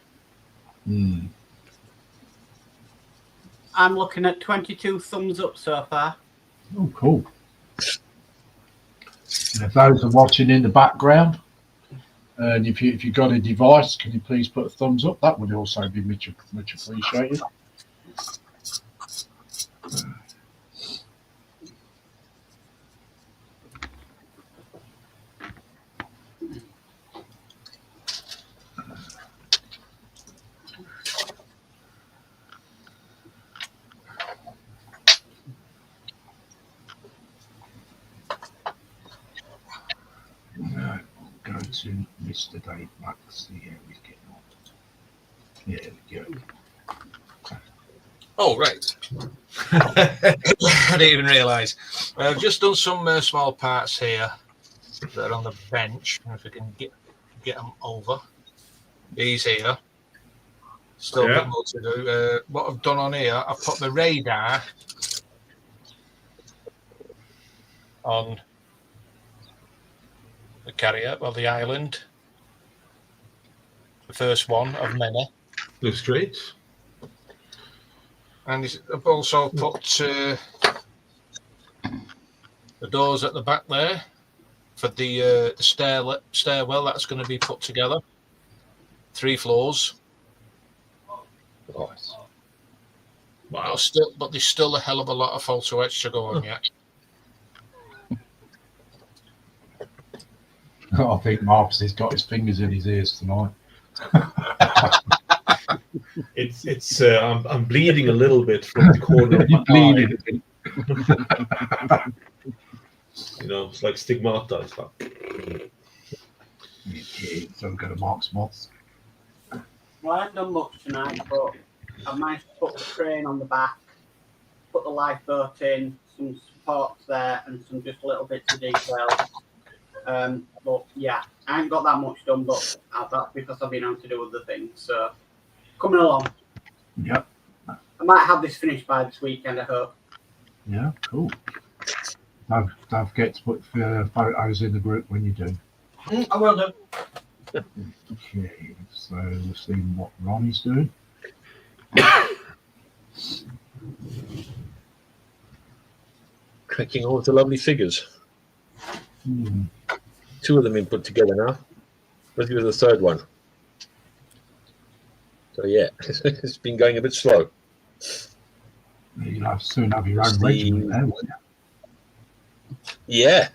I'm looking at 22 thumbs up so far. Oh, cool. And if those are watching in the background, and if you've got a device, can you please put a thumbs up? That would also be much appreciated. Go to Mr. Dave Max, see how he's getting on. There we go. Oh, right. I didn't even realise. I've just done some small parts here that are on the bench. If we can get them over. These here. Still a Yeah. bit more to do. What I've done on here, I've put the radar on the carrier, well, the island. The first one of many. Looks great. And I've also put the doors at the back there for the stairwell that's going to be put together. 3 floors. Nice. Wow. But there's still a hell of a lot of photo etch to go on yet. I think Marcus has got his fingers in his ears tonight. It's I'm bleeding a little bit from the corner of You're my bleeding. eye. You know, it's like stigmata and stuff. So we've got a Mark's moths. Well, I haven't done much tonight, but I've managed to put the crane on the back, put the lifeboat in, some supports there, and some just little bits of detail. But yeah, I haven't got that much done, but that's because I've been able to do other things. So coming along. Yep. I might have this finished by this weekend, I hope. Yeah, cool. Don't forget to put photos in the group when you do. I will do. Okay, so we'll see what Ronnie's doing. Cracking on with the lovely figures. 2 of them been put together now. Let's do the 3rd one. So yeah, it's been going a bit slow. You'll soon have your own The- regiment there, won't you? Yeah.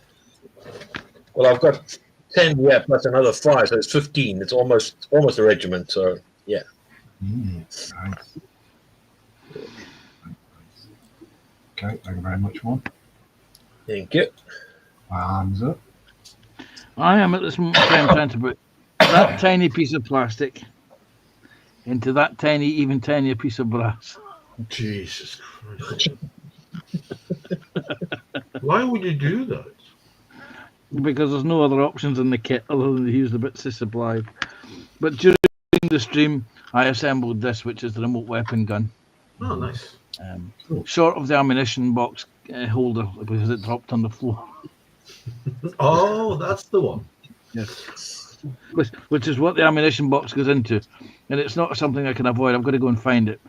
Well, I've got 10, yeah, plus another 5, so it's 15. It's almost a regiment. So yeah. Nice. Okay, thank you very much, Juan. Thank you. Hands up. I am at this moment trying to put that tiny piece of plastic into that tiny, even tinier piece of brass. Jesus Christ. Why would you do that? Because there's no other options in the kit other than to use the bits they supplied. But during the stream, I assembled this, which is the remote weapon gun. Oh, nice. Short of the ammunition box holder because it dropped on the floor. Oh, that's the one. Yes. Which is what the ammunition box goes into. And it's not something I can avoid. I've got to go and find it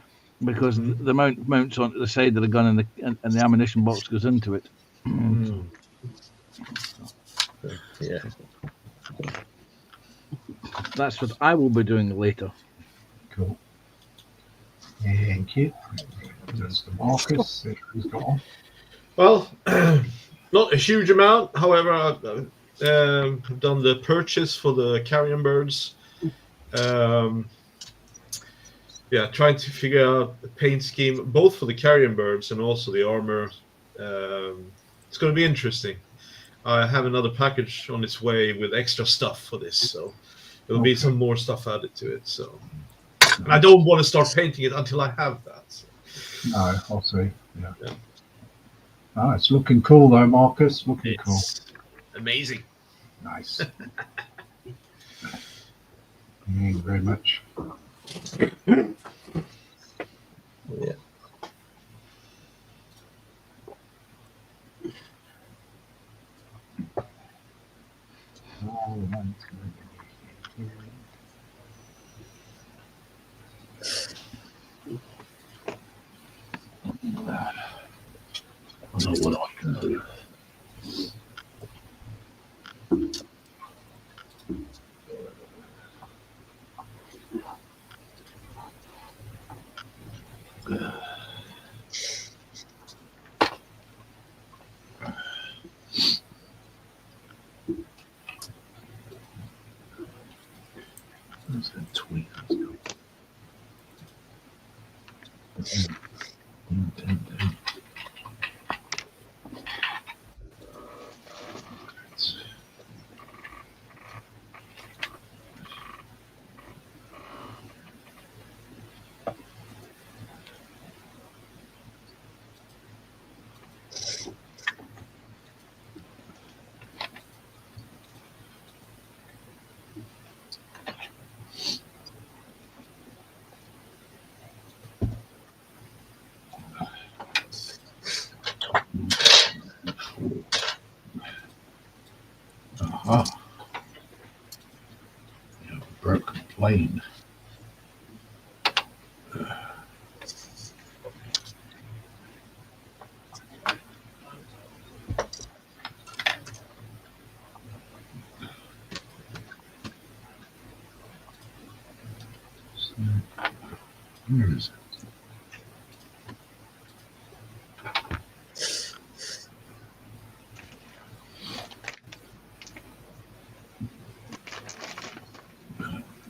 because the mounts onto the side of the gun and the ammunition box goes into it. Yeah. That's what I will be doing later. Cool. Thank you. There's the Marcus. Who's got on? Well, not a huge amount. However, I've done the purchase for the carrion birds. Yeah, trying to figure out the paint scheme, both for the carrion birds and also the armor. It's going to be interesting. I have another package on its way with extra stuff for this, so there'll be some more stuff added to it. So, and I don't want to start painting it until I have that. So. No, I'll see. Yeah. Oh, it's looking cool though, Marcus. Looking cool. Amazing. Nice. Thank you very much. Yeah. All right. I don't know what I can do. Where's that tweet? Aha. You have a broken plane. So, where is it?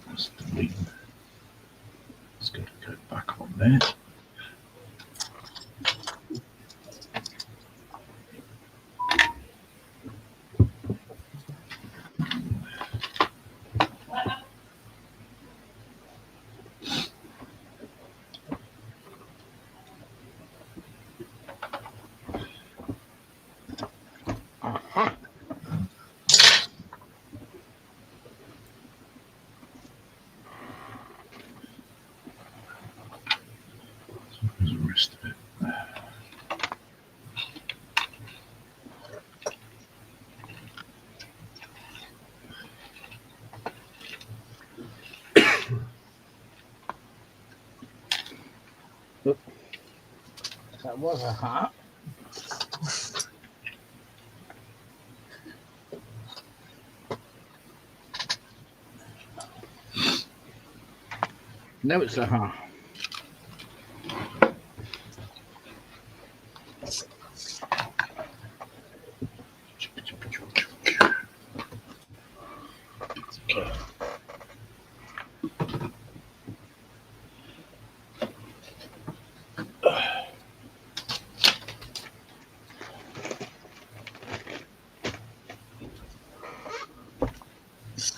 Let's delete. It's got to go back on there. So where's the rest of it? That was a hat. Now it's a hat.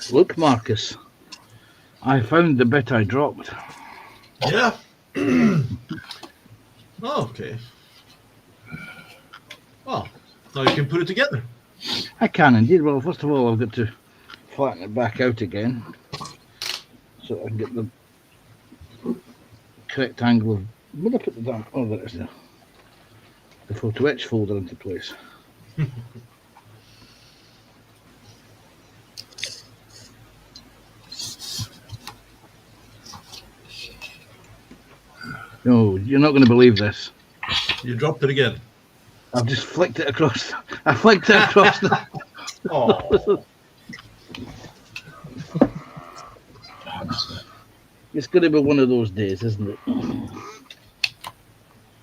Look, Marcus, I found the bit I dropped. Yeah. Oh, okay. Well, now you can put it together. I can indeed. Well, first of all, I've got to flatten it back out again so I can get the correct angle of. Where did I put the damn? Oh, there it is there. The photo etch folder into place. No, you're not going to believe this. You dropped it again. I've just flicked it across. I flicked it across the. Oh. It's going to be one of those days, isn't it?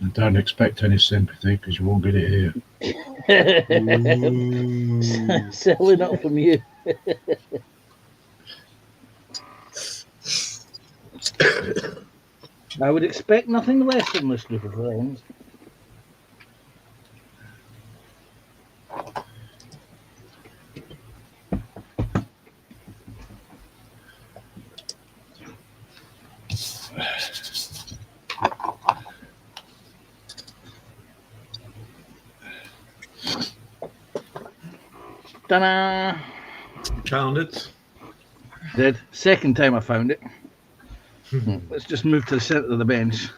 And don't expect any sympathy because you won't get it here. Certainly not from you. I would expect nothing less from this group of friends. Ta-da! Found it. Did. Second time I found it. Let's just move to the centre of the bench.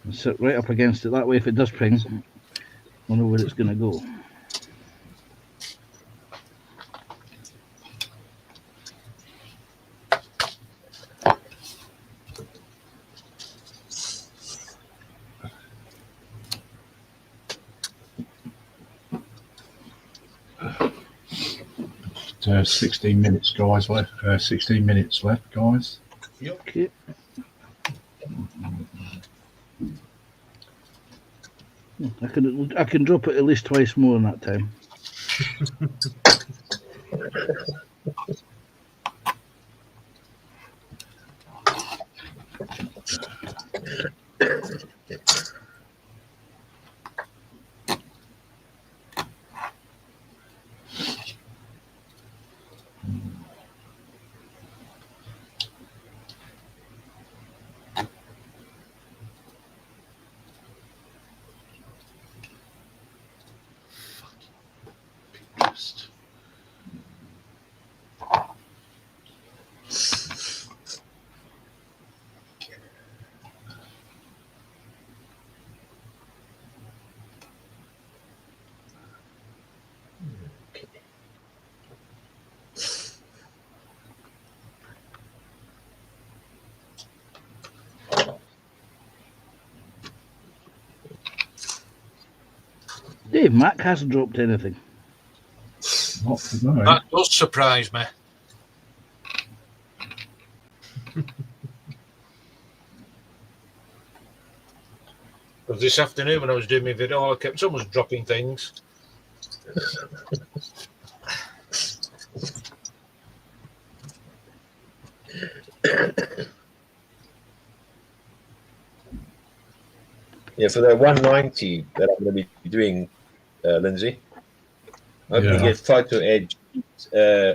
And sit right up against it. That way, if it does ping, we'll know where it's going to go. So 16 minutes, guys. Left. 16 minutes left, guys. Yep. Okay. I can drop it at least twice more in that time. Pissed. Dave Mack hasn't dropped anything. Not today. That does surprise me. Because this afternoon when I was doing my video, I kept someone's dropping things. Yeah, for the 190 that I'm going to be doing, Lindsay, I hope you get photo edge,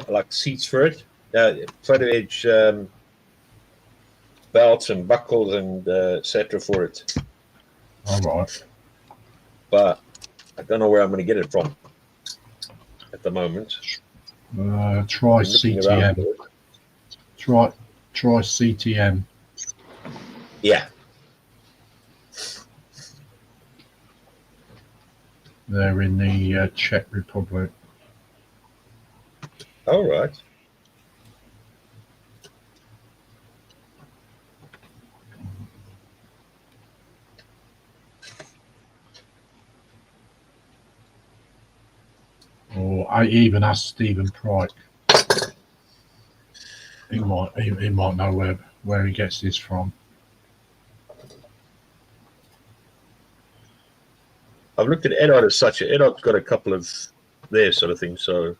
like seats for it, photo edge belts and buckles and etc. for it. All right. But I don't know where I'm going to get it from at the moment. Try I'm looking around for CTM. it. Try CTM. Yeah. They're in the Czech Republic. All right. Or I even asked Stephen Pryke. He might know where he gets this from. I've looked at Edard as such. Edard's got a couple of their sort of things, so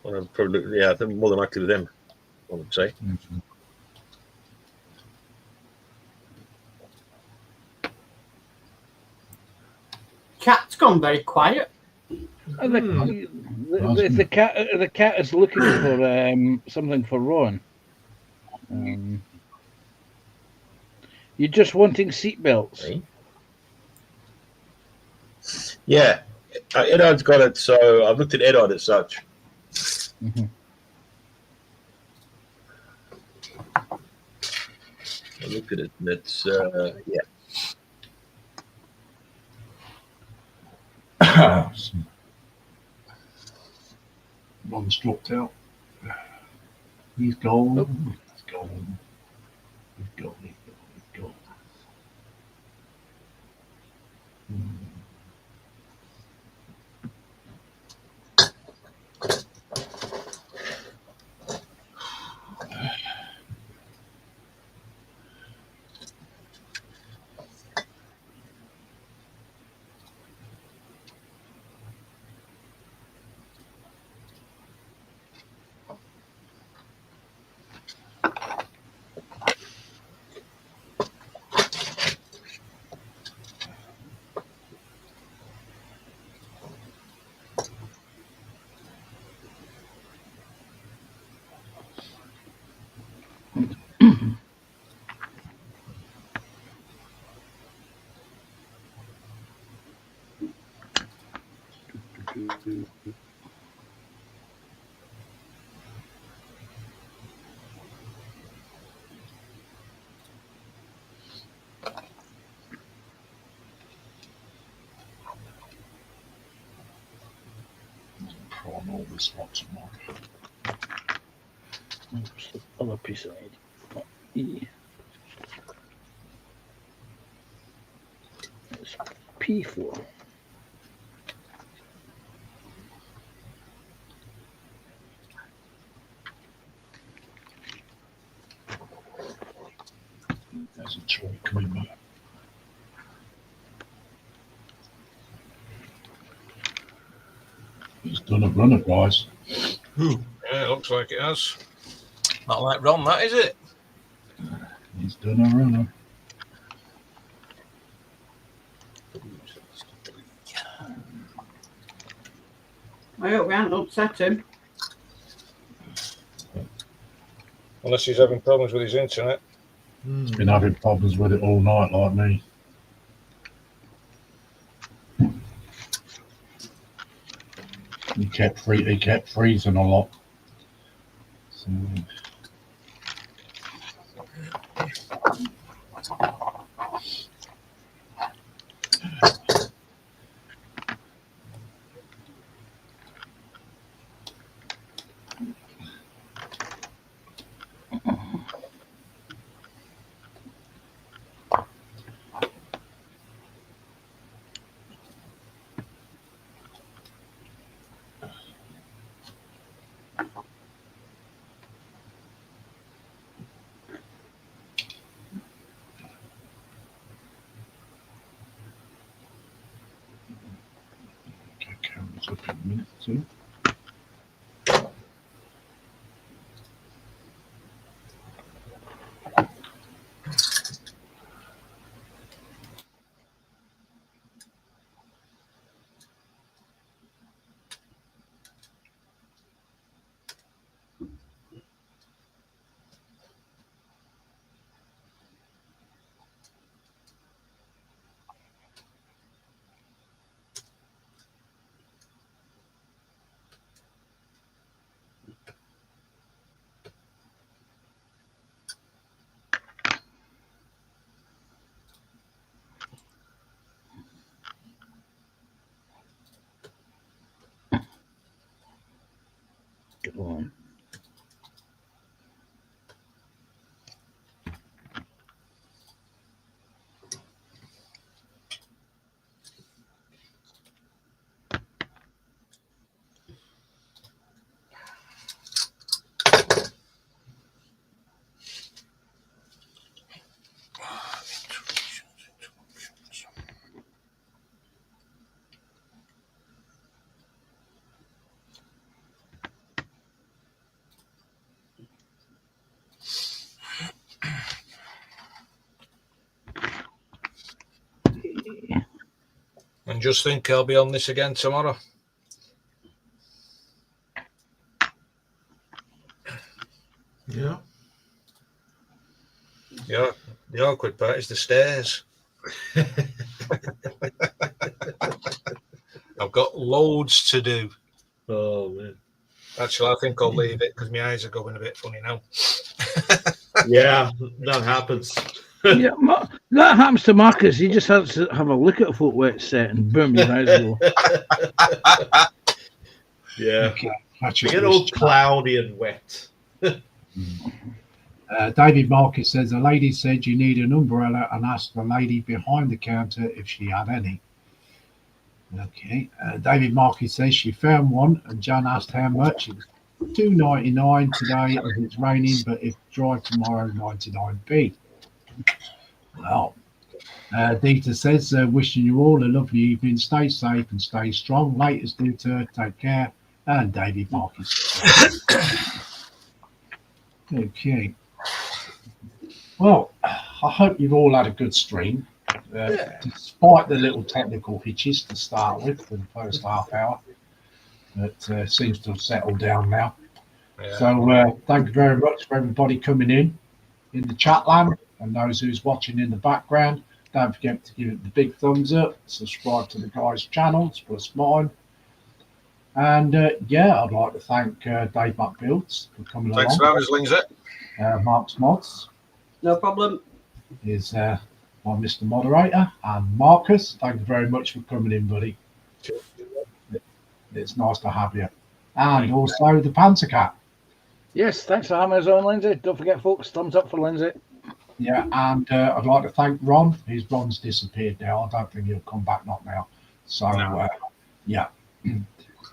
I'm probably I think more than likely with them, I would say. Mm-hmm. Cat's gone very quiet. The cat is looking for something for Ron. You're just wanting seatbelts. Hey? Yeah, Edard's got it, so I've looked at Edard as such. Mm-hmm. I looked at it, and it's yeah. One's dropped out. He's gone. He's gone. He's gone. He's gone. Prawn all this lot tomorrow. Oops, the other piece I need. Oh, E. It's P4. There's a toy coming back. He's done a runner, guys. Yeah, it looks like it has. Not like Ron, that is it? He's done a runner. I hope we haven't upset him. Unless he's having problems with his internet. He's been having problems with it all night, like me. He kept freezing a lot. So, a minute or two. Go on. And just think I'll be on this again tomorrow. Yeah. Yeah, the awkward part is the stairs. I've got loads to do. Oh man. Actually, I think I'll leave it because my eyes are going a bit funny now. Yeah, that happens. Yeah, that happens to Marcus. He just has to have a look at a footwear set and boom, his eyes go. Yeah. Okay, catch They up get with all this chat. cloudy and wet. David Marcus says, a lady said you need an umbrella and asked the lady behind the counter if she had any. Okay. David Marcus says she found one and Jan asked how much. It was $2.99 today as it's raining, but if dry tomorrow, 99p. Well, Dita says, wishing you all a lovely evening. Stay safe and stay strong. Latest, Dita. Take care. And David Marcus. Okay. Well, I hope you've all had a good stream, despite the little technical hitches to start with for the first half hour. But seems to have settled down now. Yeah. So thank you very much for everybody coming in the chat land and those who's watching in the background. Don't forget to give it the big thumbs up, subscribe to the guys' channels plus mine. And yeah, I'd like to thank Dave McBuilds for coming Thanks for along. having us, Lindsay. Mark's Mods No problem. is my Mr. Moderator, and Marcus, thank you very much for coming in, buddy. It's nice to have you. And also the Panther Cat. Yes, thanks for having us on, Lindsay. Don't forget, folks, thumbs up for Lindsay. Yeah, and I'd like to thank Ron. Ron's disappeared now. I don't think he'll come back, not now. So, yeah.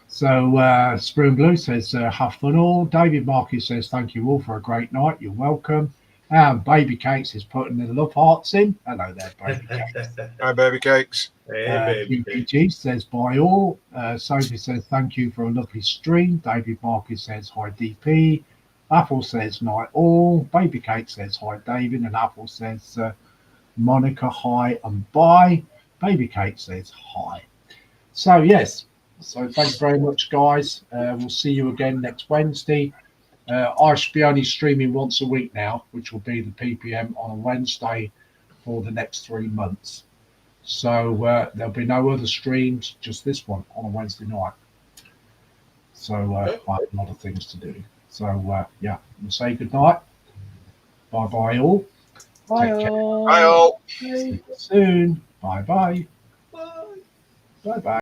So, Spoon Blue says, have fun all. David Marcus says, thank you all for a great night. You're welcome. And Baby Cakes is putting the love hearts in. Hello there, Baby Cakes. Hi, baby cakes. Hey, baby. UPG says, bye all. Sophie says, thank you for a lovely stream. David Marcus says, hi, DP. Apple says, night all. Baby Cake says, hi, David. And Apple says, Monica, hi and bye. Baby Cake says, hi. So, yes. So, thanks very much, guys. We'll see you again next Wednesday. I should be only streaming once a week now, which will be the PPM on a Wednesday for the next 3 months. So there'll be no other streams, just this one on a Wednesday night. So I have a lot of things to do. So yeah, we'll say good night. Bye bye all. Bye Take care. all. Bye all. See you soon. Bye bye. Bye bye.